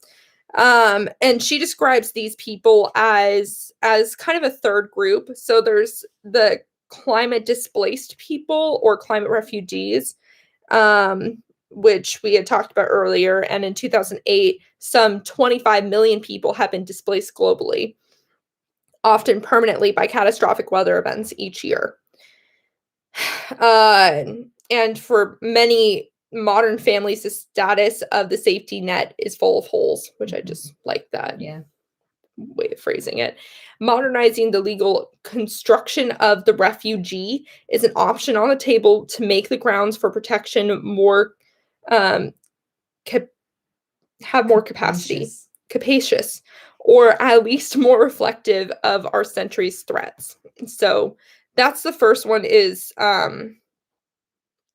And she describes these people as kind of a third group. So there's the climate displaced people or climate refugees, which we had talked about earlier. And in 2008, some 25 million people have been displaced globally, often permanently by catastrophic weather events each year. And for many modern families, the status of the safety net is full of holes, which I just like that Yeah. way of phrasing it. Modernizing the legal construction of the refugee is an option on the table to make the grounds for protection more have more capacity, capacious, or at least more reflective of our century's threats. So that's the first one, is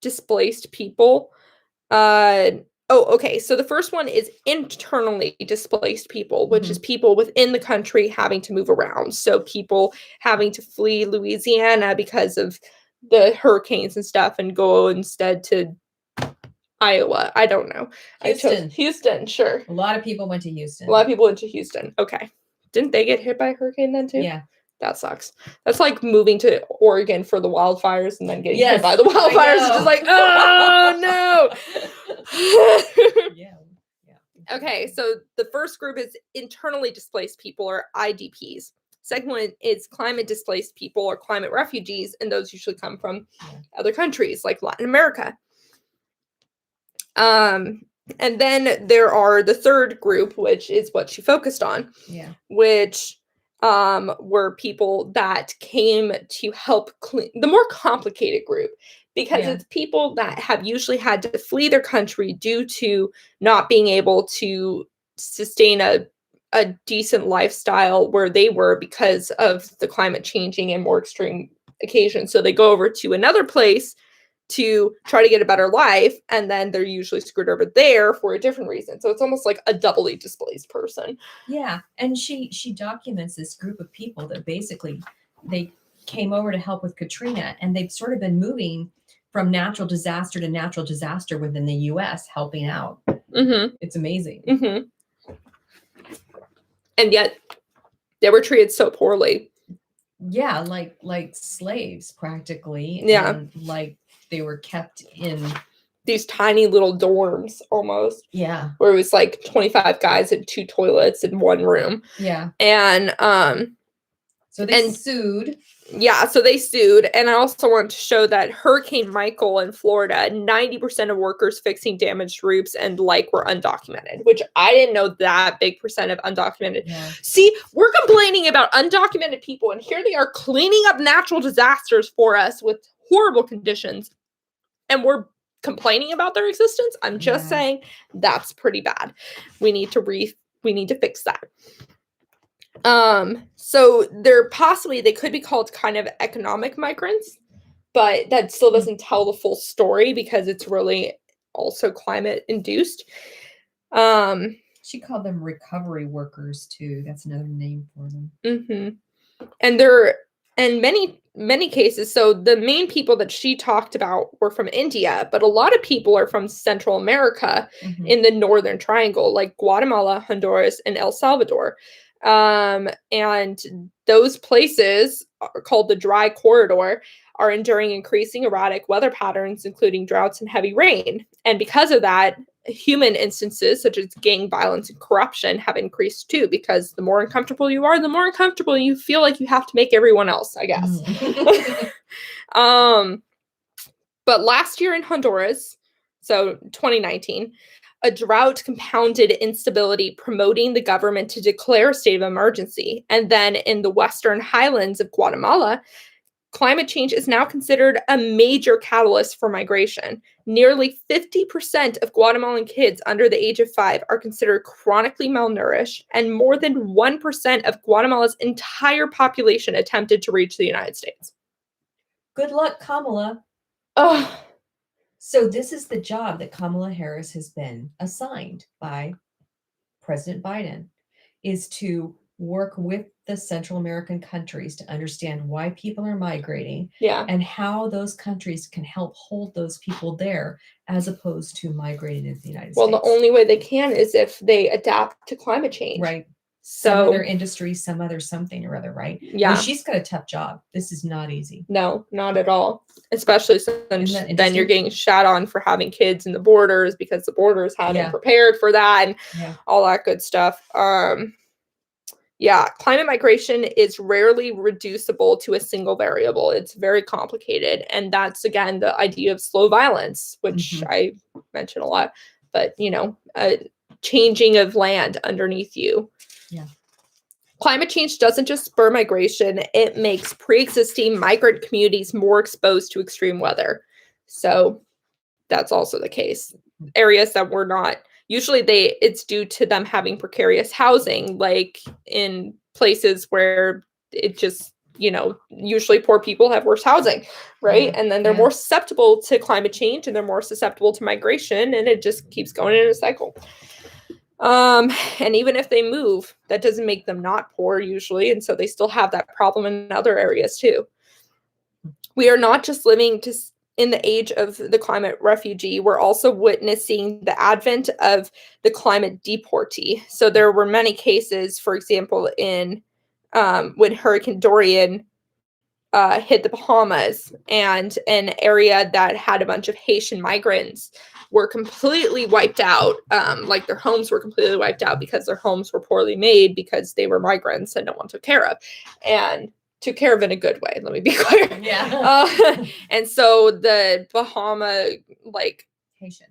displaced people. Okay. So the first one is internally displaced people, which is people within the country having to move around. So people having to flee Louisiana because of the hurricanes and stuff and go instead to Iowa. I don't know. I chose Houston. Houston, sure. A lot of people went to Houston. A lot of people went to Houston. Okay. Didn't they get hit by a hurricane then too? Yeah. That sucks. That's like moving to Oregon for the wildfires and then getting hit Yes, by the I wildfires. It's just know. like, oh no. Yeah. Okay, so the first group is internally displaced people, or IDPs. Second one is climate displaced people, or climate refugees, and those usually come from other countries like Latin America. And then there are the third group, which is what she focused on, which were people that came to help clean the more complicated group, because it's people that have usually had to flee their country due to not being able to sustain a decent lifestyle where they were because of the climate changing and more extreme occasions. So they go over to another place to try to get a better life, and then they're usually screwed over there for a different reason. So it's almost like a doubly displaced person. Yeah, and she documents this group of people that basically they came over to help with Katrina, and they've sort of been moving from natural disaster to natural disaster within the US, helping out. It's amazing. And yet they were treated so poorly. Yeah, like slaves practically. Yeah. And like they were kept in these tiny little dorms almost. Yeah. Where it was like 25 guys and 2 toilets in one room. Yeah. And so they sued. Yeah, so they sued. And I also want to show that Hurricane Michael in Florida, 90% of workers fixing damaged roofs and were undocumented, which I didn't know that big percent of undocumented. Yeah. See, we're complaining about undocumented people, and here they are cleaning up natural disasters for us with horrible conditions, and we're complaining about their existence. I'm just saying that's pretty bad. We need to fix that. So they could be called kind of economic migrants, but that still doesn't tell the full story because it's really also climate induced. She called them recovery workers too. That's another name for them. And they're in many cases. So the main people that she talked about were from India, but a lot of people are from Central America in the Northern Triangle, like Guatemala, Honduras, and El Salvador. And those places are called the dry corridor, are enduring increasing erratic weather patterns, including droughts and heavy rain. And because of that, human instances such as gang violence and corruption have increased too, because the more uncomfortable you are, the more uncomfortable you feel like you have to make everyone else, I guess. But last year in Honduras, so 2019, a drought compounded instability, promoting the government to declare a state of emergency. And then in the western highlands of Guatemala, climate change is now considered a major catalyst for migration. Nearly 50% of Guatemalan kids under the age of 5 are considered chronically malnourished, and more than 1% of Guatemala's entire population attempted to reach the United States. Good luck, Kamala. Oh, So this is the job that Kamala Harris has been assigned by President Biden, is to work with the Central American countries to understand why people are migrating yeah. and how those countries can help hold those people there as opposed to migrating into the United Well, States. the only way they can is if they adapt to climate change. Right. Some So, other industry, some other something or other, right? I mean, yeah. she's got a tough job. This is not easy. No, not at all. Especially since Isn't that then interesting? you're getting shat on for having kids in the borders because the borders hadn't Yeah. prepared for that and Yeah. all that good stuff. Yeah, climate migration is rarely reducible to a single variable. It's very complicated. And that's, again, the idea of slow violence, which I mention a lot. But, changing of land underneath you. Yeah. Climate change doesn't just spur migration, it makes pre-existing migrant communities more exposed to extreme weather. So that's also the case. Areas that were not, usually it's due to them having precarious housing, like in places where it just, usually poor people have worse housing, right? Yeah, And then they're more susceptible to climate change and they're more susceptible to migration, and it just keeps going in a cycle. And even if they move, that doesn't make them not poor usually. And so they still have that problem in other areas too. We are not just living in the age of the climate refugee, we're also witnessing the advent of the climate deportee. So there were many cases, for example, in when Hurricane Dorian hit the Bahamas, and an area that had a bunch of Haitian migrants were completely wiped out. Like their homes were completely wiped out because their homes were poorly made because they were migrants and no one took care of. And took care of in a good way, let me be clear. Yeah. And so the Bahama, Haitian.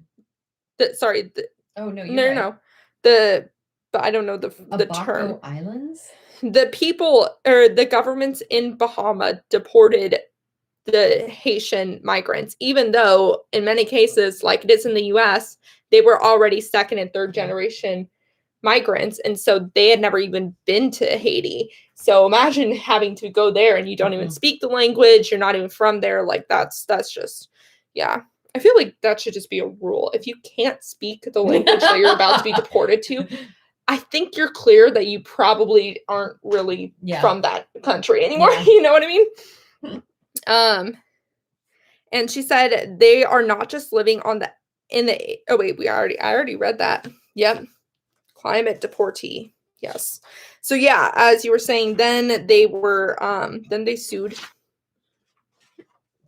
Oh, no, you're right. No. But I don't know the term. Islands? The people, or the governments in Bahama, deported the Haitian migrants, even though in many cases, like it is in the US, they were already second and third generation migrants, and so they had never even been to Haiti. So imagine having to go there and you don't even speak the language, you're not even from there. Like that's just, yeah. I feel like that should just be a rule. If you can't speak the language that you're about to be deported to, I think you're clear that you probably aren't really from that country anymore. Yeah. You know what I mean? And she said they are not just living I already read that. Yep. Climate deportee. Yes. So yeah, as you were saying, then they were then they sued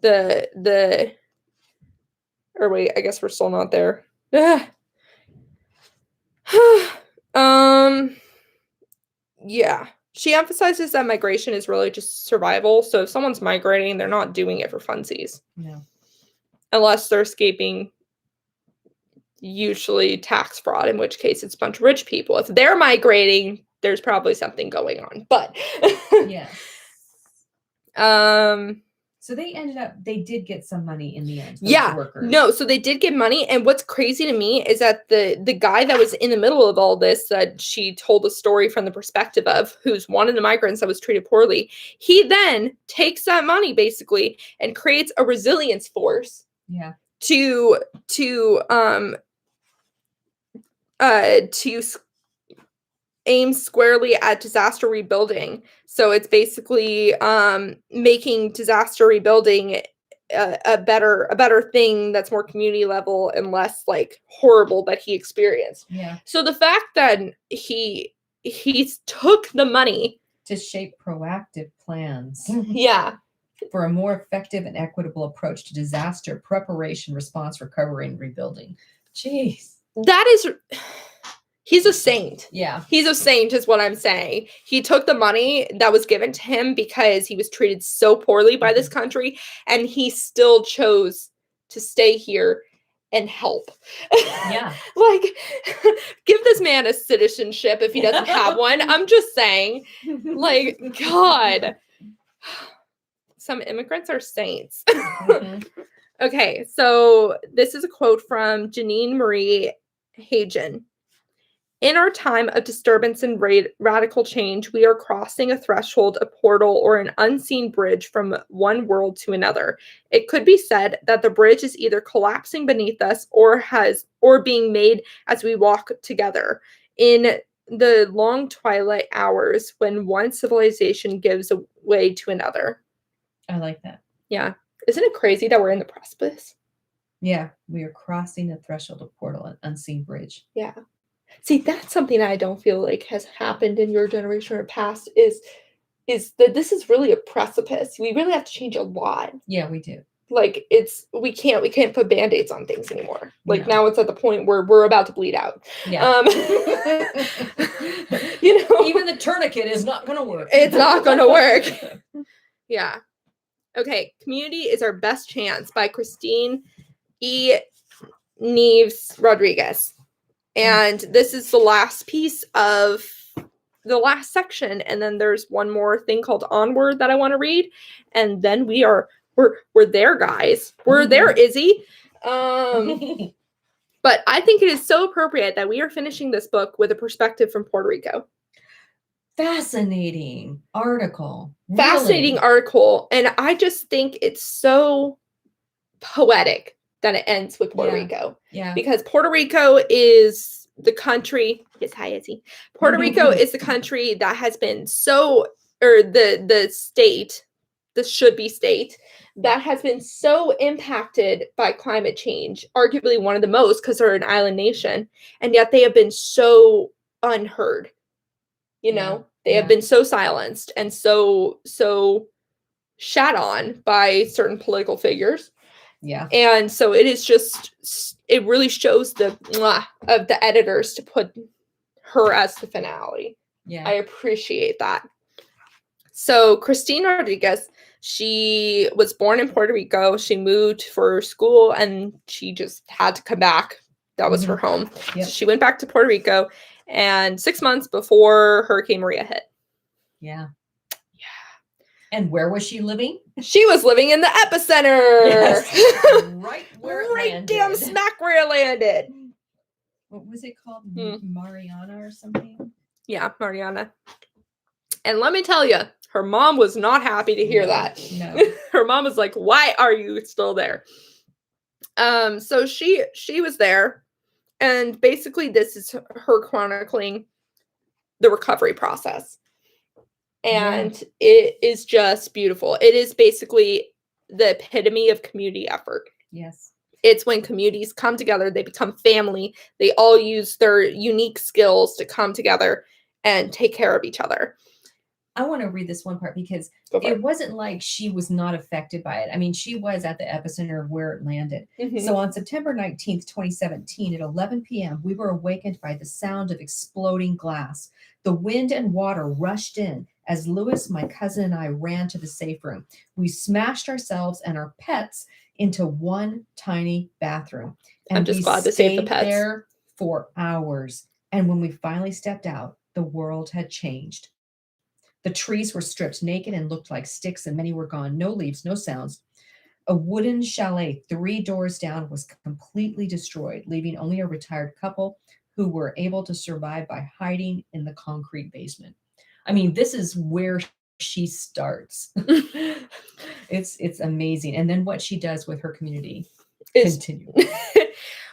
I guess we're still not there. Yeah. She emphasizes that migration is really just survival. So if someone's migrating, they're not doing it for funsies. No. Unless they're escaping usually tax fraud, in which case it's a bunch of rich people. If they're migrating, there's probably something going on. But yes. So they did get some money in the end. Yeah. Workers. No, so they did get money. And what's crazy to me is that the guy that was in the middle of all this, that she told the story from the perspective of, who's one of the migrants that was treated poorly, he then takes that money basically and creates a resilience force. Yeah. To aims squarely at disaster rebuilding. So it's basically making disaster rebuilding a better thing that's more community level and less like horrible that he experienced. Yeah. So the fact that he took the money, To shape proactive plans yeah, for a more effective and equitable approach to disaster preparation, response, recovery, and rebuilding. Jeez. that is, he's a saint. Yeah. He's a saint is what I'm saying. He took the money that was given to him because he was treated so poorly by this country, and he still chose to stay here and help. Yeah. Like, give this man a citizenship if he doesn't have one. I'm just saying, like, God. Some immigrants are saints. Mhm. Okay, so this is a quote from Janine Marie Hagen. In our time of disturbance and radical change, we are crossing a threshold, a portal, or an unseen bridge from one world to another. It could be said that the bridge is either collapsing beneath us or being made as we walk together in the long twilight hours when one civilization gives way to another. I like that. Yeah. Isn't it crazy that we're in the precipice? Yeah. We are crossing the threshold of portal, an unseen bridge. Yeah. See, that's something I don't feel like has happened in your generation or past is that this is really a precipice. We really have to change a lot. Yeah, we do. Like we can't put band-aids on things anymore. Like No. now it's at the point where we're about to bleed out. Yeah. You know, Even the tourniquet is not going to work. it's not going to work. Yeah. Okay, Community is Our Best Chance by Christine E. Neves Rodriguez. And this is the last piece of the last section. And then there's one more thing called Onward that I want to read. And then we're there, guys. We're there, Izzy. But I think it is so appropriate that we are finishing this book with a perspective from Puerto Rico. Fascinating article. Fascinating Really. article. And I just think it's so poetic that it ends with Puerto Yeah. Rico. Yeah. Because Puerto Rico is the country. Yes, hi, Izzy. Puerto Rico is the country that has been the state, the should-be state, that has been so impacted by climate change, arguably one of the most because they're an island nation, and yet they have been so unheard. You know, they have been so silenced and so shat on by certain political figures. Yeah. And so it is just, it really shows the mwah of the editors to put her as the finale. Yeah. I appreciate that. So Christine Rodriguez, she was born in Puerto Rico. She moved for school and she just had to come back. That was her home. Yep. So she went back to Puerto Rico, and 6 months before Hurricane Maria hit. Yeah. And where was she living? She was living in the epicenter. Yes. Right where it right landed. damn smack where it landed. What was it called? Hmm. Mariana or something? Yeah, Mariana. And let me tell you, her mom was not happy to hear No, that. no. Her mom was like, "Why are you still there?" So she was there, and basically this is her chronicling the recovery process. And it is just beautiful. It is basically the epitome of community effort. Yes. It's when communities come together, they become family. They all use their unique skills to come together and take care of each other. I want to read this one part because Go for it wasn't like she was not affected by it. I mean, she was at the epicenter of where it landed. Mhm. So on September 19th, 2017, at 11 p.m., we were awakened by the sound of exploding glass. The wind and water rushed in as Lewis, my cousin, and I ran to the safe room. We smashed ourselves and our pets into one tiny bathroom. And I'm just we glad to save the stayed pets. there for hours. And when we finally stepped out, the world had changed. The trees were stripped naked and looked like sticks, and many were gone. No leaves, no sounds. A wooden chalet 3 doors down was completely destroyed, leaving only a retired couple who were able to survive by hiding in the concrete basement. I mean, this is where she starts. It's amazing. And then what she does with her community. Is Continue.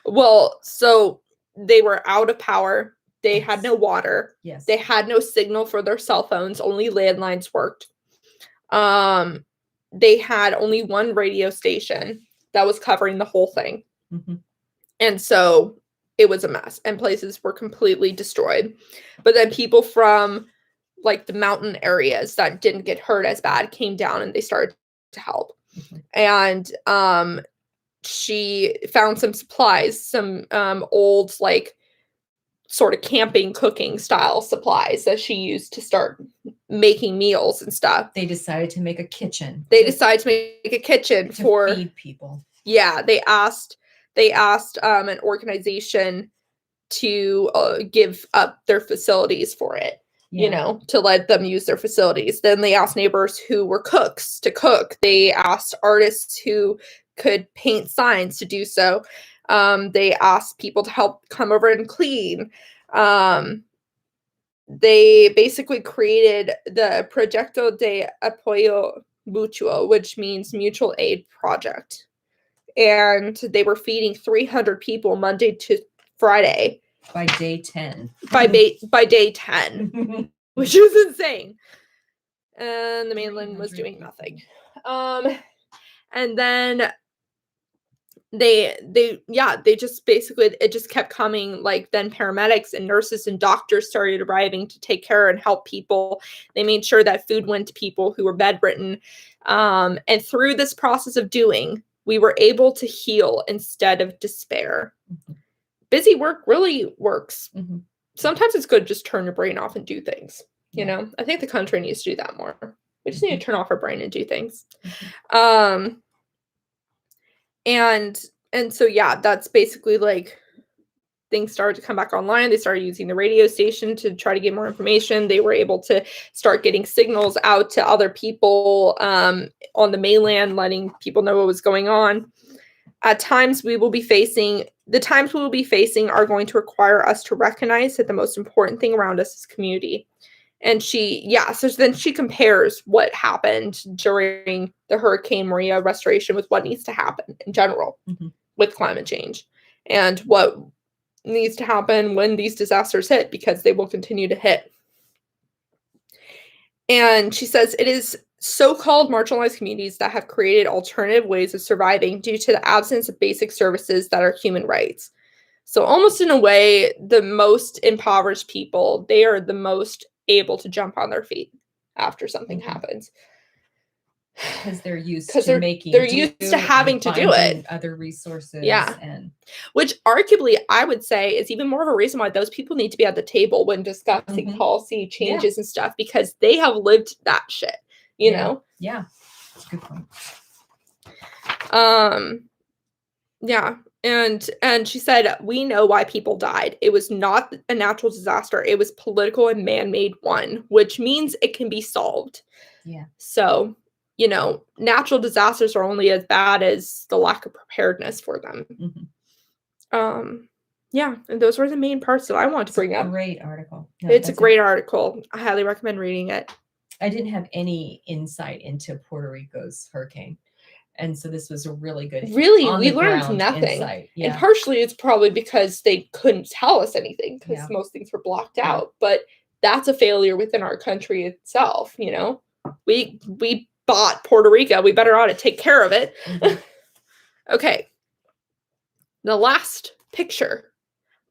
well, so they were out of power. They had no water. Yes. They had no signal for their cell phones. Only landlines worked. They had only one radio station that was covering the whole thing. Mm-hmm. And so it was a mess, and places were completely destroyed. But then people from like the mountain areas that didn't get hurt as bad came down, and they started to help. Mm-hmm. And she found some supplies, some old like sort of camping cooking style supplies that she used to start making meals and stuff. They decided to make a kitchen. They decided to make a kitchen to feed people. Yeah, they asked an organization to give up their facilities for it. Yeah. You know, to let them use their facilities. Then they asked neighbors who were cooks to cook. They asked artists who could paint signs to do so. They asked people to help come over and clean. They basically created the Proyecto de Apoyo Mutuo, which means mutual aid project. And they were feeding 300 people Monday to Friday. By day 10. By day 10, which is insane. And the mainland was doing nothing. And then they just basically, it just kept coming. Like then paramedics and nurses and doctors started arriving to take care and help people. They made sure that food went to people who were bedridden. And through this process of doing, we were able to heal instead of despair. Mm-hmm. Busy work really works. Mm-hmm. Sometimes it's good to just turn your brain off and do things. You know, I think the country needs to do that more. We just need to turn off our brain and do things. Mm-hmm. And so, yeah, that's basically like things started to come back online. They started using the radio station to try to get more information. They were able to start getting signals out to other people on the mainland, letting people know what was going on. At times the times we will be facing are going to require us to recognize that the most important thing around us is community. And so then she compares what happened during the Hurricane Maria restoration with what needs to happen in general with climate change and what needs to happen when these disasters hit, because they will continue to hit. And she says it is so-called marginalized communities that have created alternative ways of surviving due to the absence of basic services that are human rights. So almost in a way, the most impoverished people, they are the most able to jump on their feet after something happens. Because they're used to making they're used to having to do it. Other resources. Yeah. And which arguably I would say is even more of a reason why those people need to be at the table when discussing policy changes and stuff, because they have lived that shit, you know? Yeah. That's a good point. Yeah. And she said, we know why people died. It was not a natural disaster. It was political and man-made one, which means it can be solved. Yeah. So, you know, natural disasters are only as bad as the lack of preparedness for them. Yeah, and those were the main parts that I wanted to bring up. Great article. No, it's a great article. I highly recommend reading it. I didn't have any insight into Puerto Rico's hurricane. And so this was a really good. Really, we learned nothing. Yeah. And partially it's probably because they couldn't tell us anything because most things were blocked out. But that's a failure within our country itself, you know? We bought Puerto Rico. We better ought to take care of it. Okay. The last picture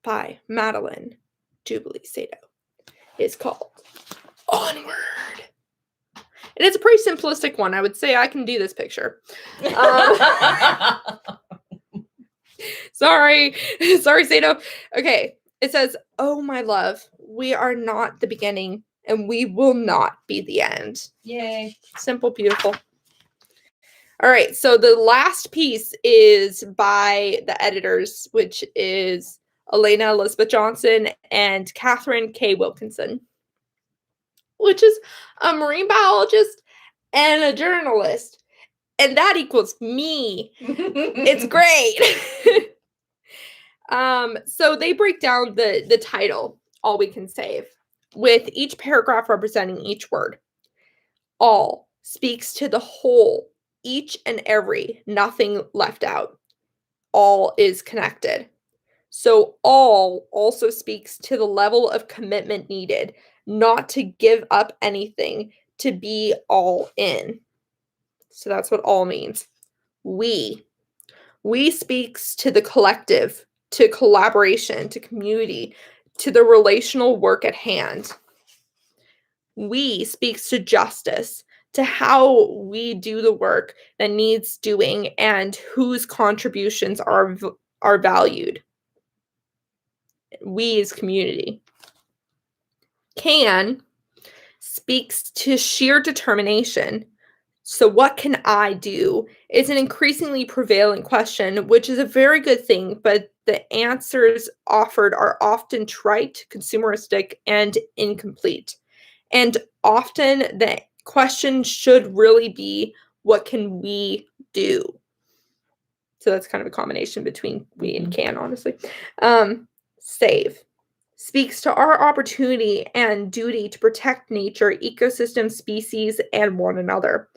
by Madeline Jubilee Sato is called Onward. And it's a pretty simplistic one. I would say I can do this picture. Sorry, Sato. Okay. It says, "Oh, my love, we are not the beginning and we will not be the end." Yay. Simple, beautiful. All right. So the last piece is by the editors, which is Elena Elizabeth Johnson and Catherine K. Wilkinson, which is a marine biologist and a journalist. And that equals me. It's great. So they break down the title, All We Can Save, with each paragraph representing each word. All speaks to the whole, each and every, nothing left out. All is connected. So all also speaks to the level of commitment needed, not to give up anything, to be all in. So that's what all means. We speaks to the collective, to collaboration, to community, to the relational work at hand. We speaks to justice, to how we do the work that needs doing and whose contributions are valued. We as community. Can speaks to sheer determination. So what can I do? It's an increasingly prevalent question, which is a very good thing, but the answers offered are often trite, consumeristic, and incomplete. And often the question should really be, what can we do? So that's kind of a combination between we and can, honestly. Save speaks to our opportunity and duty to protect nature, ecosystem, species, and one another.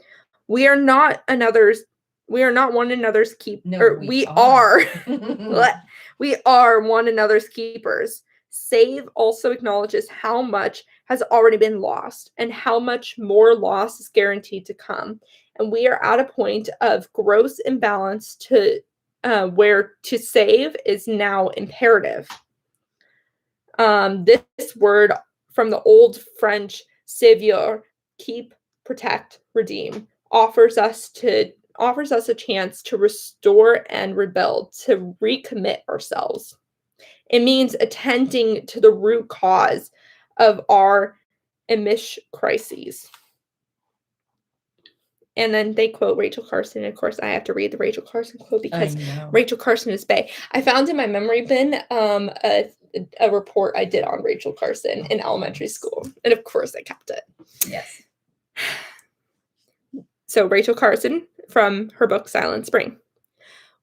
We are not one another's keep. No, or we we are. are. We are one another's keepers. Save also acknowledges how much has already been lost and how much more loss is guaranteed to come. And we are at a point of gross imbalance to where to save is now imperative. This word from the old French savior, keep, protect, redeem, offers us a chance to restore and rebuild, to recommit ourselves. It means attending to the root cause of our amish crises. And then they quote Rachel Carson. And of course, I have to read the Rachel Carson quote because Rachel Carson is bae. I found in my memory bin a report I did on Rachel Carson in elementary school. And of course, I kept it. Yes. So Rachel Carson from her book, Silent Spring.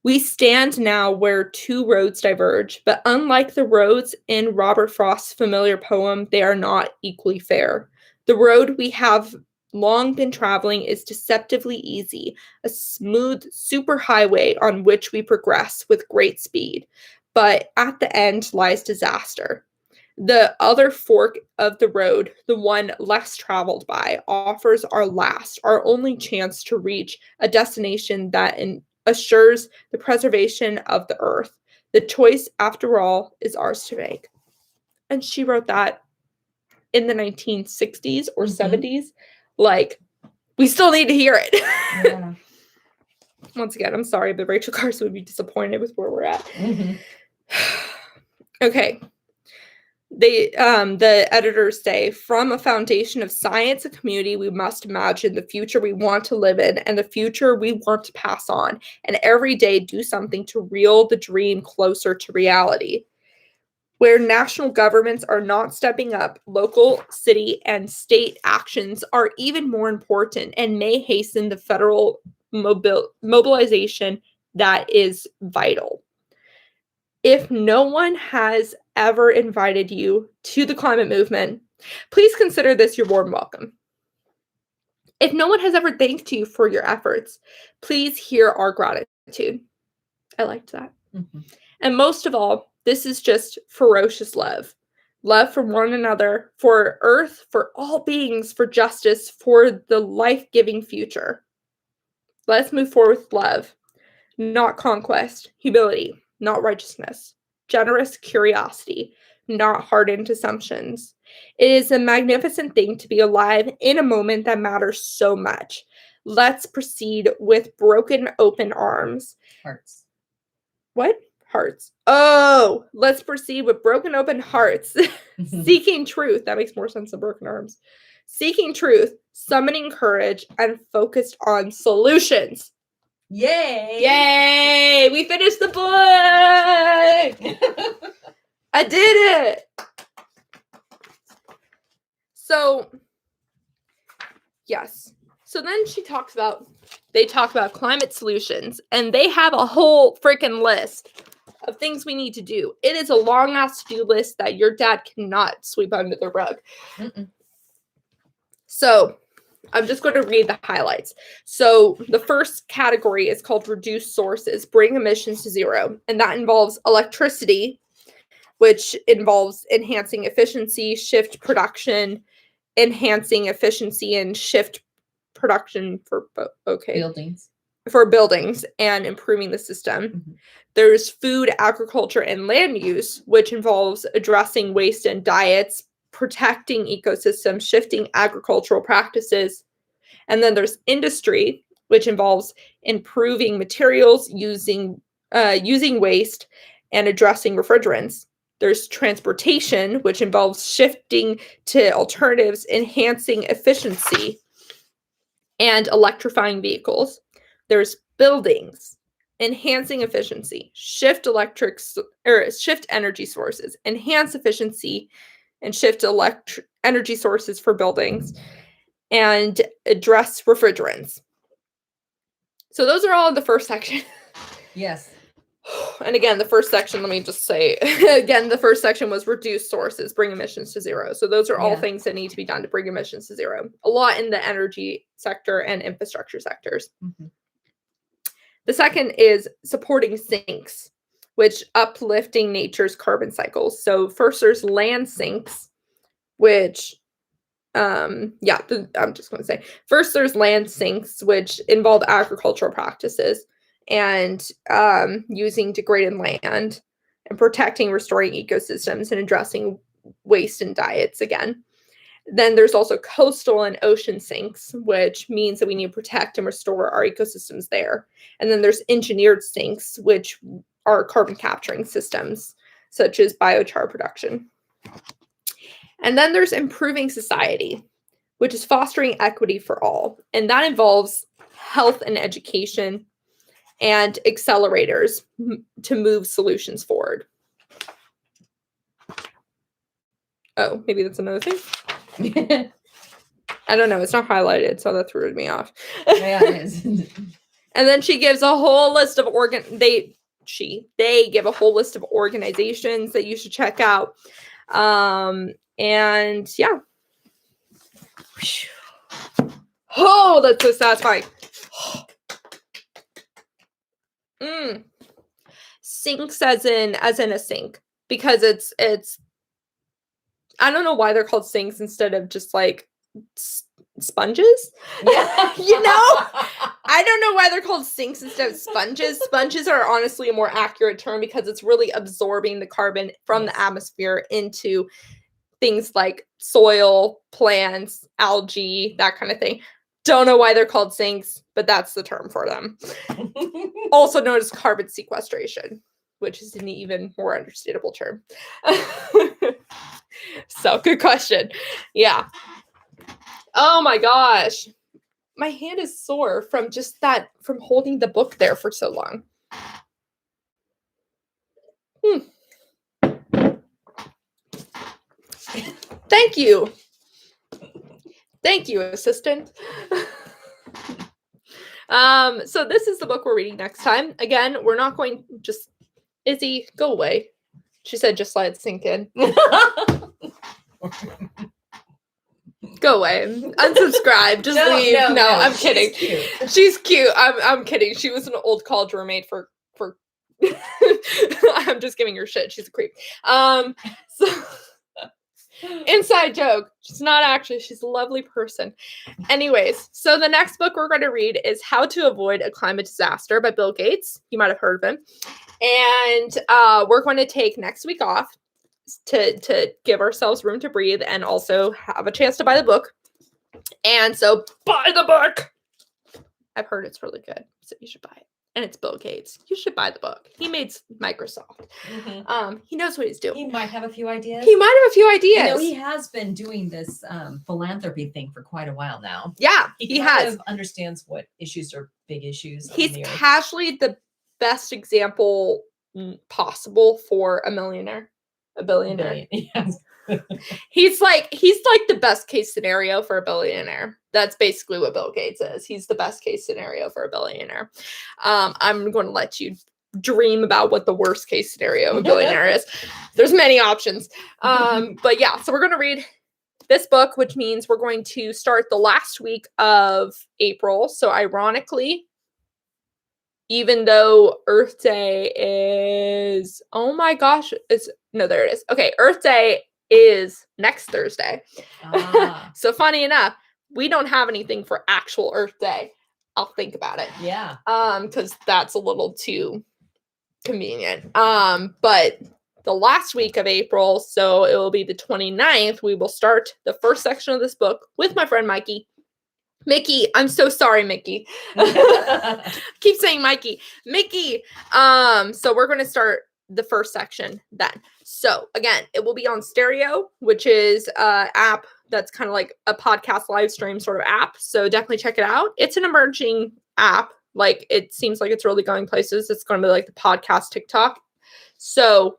We stand now where two roads diverge, but unlike the roads in Robert Frost's familiar poem, they are not equally fair. The road we have long been traveling is deceptively easy, a smooth superhighway on which we progress with great speed. But at the end lies disaster. The other fork of the road, the one less traveled by, offers our only chance to reach a destination that assures the preservation of the earth. The choice, after all, is ours to make. And she wrote that in the 1960s or 70s. Like, we still need to hear it. Yeah. Once again, I'm sorry, but Rachel Carson would be disappointed with where we're at. Mm-hmm. Okay. The editors say, from a foundation of science and community, we must imagine the future we want to live in and the future we want to pass on, and every day do something to reel the dream closer to reality. Where national governments are not stepping up, local, city, and state actions are even more important and may hasten the federal mobilization that is vital. If no one has ever invited you to the climate movement, please consider this your warm welcome. If no one has ever thanked you for your efforts, please hear our gratitude. I liked that. Mm-hmm. And most of all, this is just ferocious love. Love for one another, for Earth, for all beings, for justice, for the life-giving future. Let's move forward with love, not conquest, humility, not righteousness, generous curiosity, not hardened assumptions. It is a magnificent thing to be alive in a moment that matters so much. Let's proceed with broken open arms. Hearts. What? Hearts. Oh, let's proceed with broken open hearts. Seeking truth. That makes more sense than broken arms. Seeking truth, summoning courage, and focused on solutions. Yay! Yay! We finished the book! I did it! So, yes. So then they talk about climate solutions, and they have a whole freaking list of things we need to do. It is a long-ass to-do list that your dad cannot sweep under the rug. Mm-mm. So, I'm just going to read the highlights. So the first category is called reduce sources, bring emissions to zero. And that involves electricity, which involves enhancing efficiency, shift production, enhancing efficiency and shift production for Buildings. for buildings and improving the system. Mhm. There's food, agriculture, and land use, which involves addressing waste and diets, protecting ecosystems, shifting agricultural practices. And then there's industry, which involves improving materials, using waste, and addressing refrigerants. There's transportation, which involves shifting to alternatives, enhancing efficiency, and electrifying vehicles. There's buildings, enhancing efficiency, shift energy sources, enhance efficiency, and shift energy sources for buildings, and address refrigerants. So those are all in the first section. Yes. And again, the first section, let me just say, again, the first section was reduce sources, bring emissions to zero. So those are all things that need to be done to bring emissions to zero. A lot in the energy sector and infrastructure sectors. Mm-hmm. The second is supporting sinks, which uplifting nature's carbon cycles. So first there's land sinks, which I'm just going to say first there's land sinks, which involve agricultural practices and using degraded land and protecting, restoring ecosystems and addressing waste and diets again. Then there's also coastal and ocean sinks, which means that we need to protect and restore our ecosystems there. And then there's engineered sinks, which are carbon capturing systems, such as biochar production. And then there's improving society, which is fostering equity for all. And that involves health and education and accelerators to move solutions forward. Oh, maybe that's another thing. I don't know. It's not highlighted, so that threw me off. Yeah, it is. And then she gives a whole list of they give a whole list of organizations that you should check out. And yeah. Oh, that's so satisfying. Sinks as in a sink, because it's I don't know why they're called sinks instead of just like sponges. Yeah. You know, I don't know why they're called sinks instead of sponges. Sponges are honestly a more accurate term because it's really absorbing the carbon from the atmosphere into things like soil, plants, algae, that kind of thing. Don't know why they're called sinks, but that's the term for them. Also known as carbon sequestration, which is an even more understandable term. So, good question. Yeah. Oh my gosh. My hand is sore from from holding the book there for so long. Thank you. Thank you, assistant. So this is the book we're reading next time. Again, we're not going Izzy, go away. She said just let it sink in. Go away. Unsubscribe. Just leave. No, I'm kidding. She's cute. I'm kidding. She was an old college roommate for I'm just giving her shit. She's a creep. So inside joke. She's not actually. She's a lovely person. Anyways, so the next book we're going to read is How to Avoid a Climate Disaster by Bill Gates. You might have heard of him. And we're going to take next week off to give ourselves room to breathe and also have a chance to buy the book. And so buy the book. I've heard it's really good, so you should buy it. And it's Bill Gates. You should buy the book. He made Microsoft. Mm-hmm. He knows what he's doing. He might have a few ideas. He might have a few ideas. You know, he has been doing this philanthropy thing for quite a while now. Yeah, he has. Understands what issues are big issues. He's casually the best example possible for a billionaire. Yes. He's like the best case scenario for a billionaire. That's basically what Bill Gates is. He's the best case scenario for a billionaire. I'm going to let you dream about what the worst case scenario of a billionaire is. There's many options. But yeah, so we're going to read this book, which means we're going to start the last week of April. So ironically, even though Earth Day is, oh my gosh, it's No, there it is. Okay, Earth Day is next Thursday. Ah, So funny enough, we don't have anything for actual Earth Day. I'll think about it. yeah. Because that's a little too convenient. But the last week of April, so it will be the 29th, we will start the first section of this book with my friend Mikey. Mickey, I'm so sorry, Mickey. Keep saying Mikey. Mickey. So we're going to start the first section then. So again, it will be on Stereo, which is an app that's kind of like a podcast live stream sort of app. So definitely check it out. It's an emerging app. Like, it seems like it's really going places. It's going to be like the podcast TikTok. So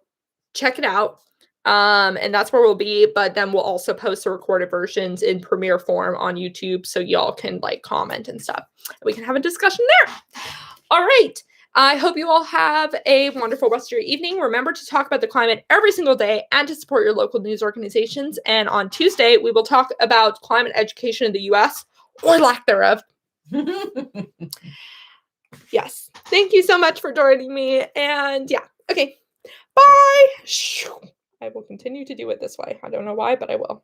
check it out. And that's where we'll be, but then we'll also post the recorded versions in Premiere form on YouTube so y'all can like comment and stuff. We can have a discussion there. All right. I hope you all have a wonderful rest of your evening. Remember to talk about the climate every single day and to support your local news organizations. And on Tuesday, we will talk about climate education in the US or lack thereof. Yes. Thank you so much for joining me. And yeah. Okay. Bye. I will continue to do it this way. I don't know why, but I will.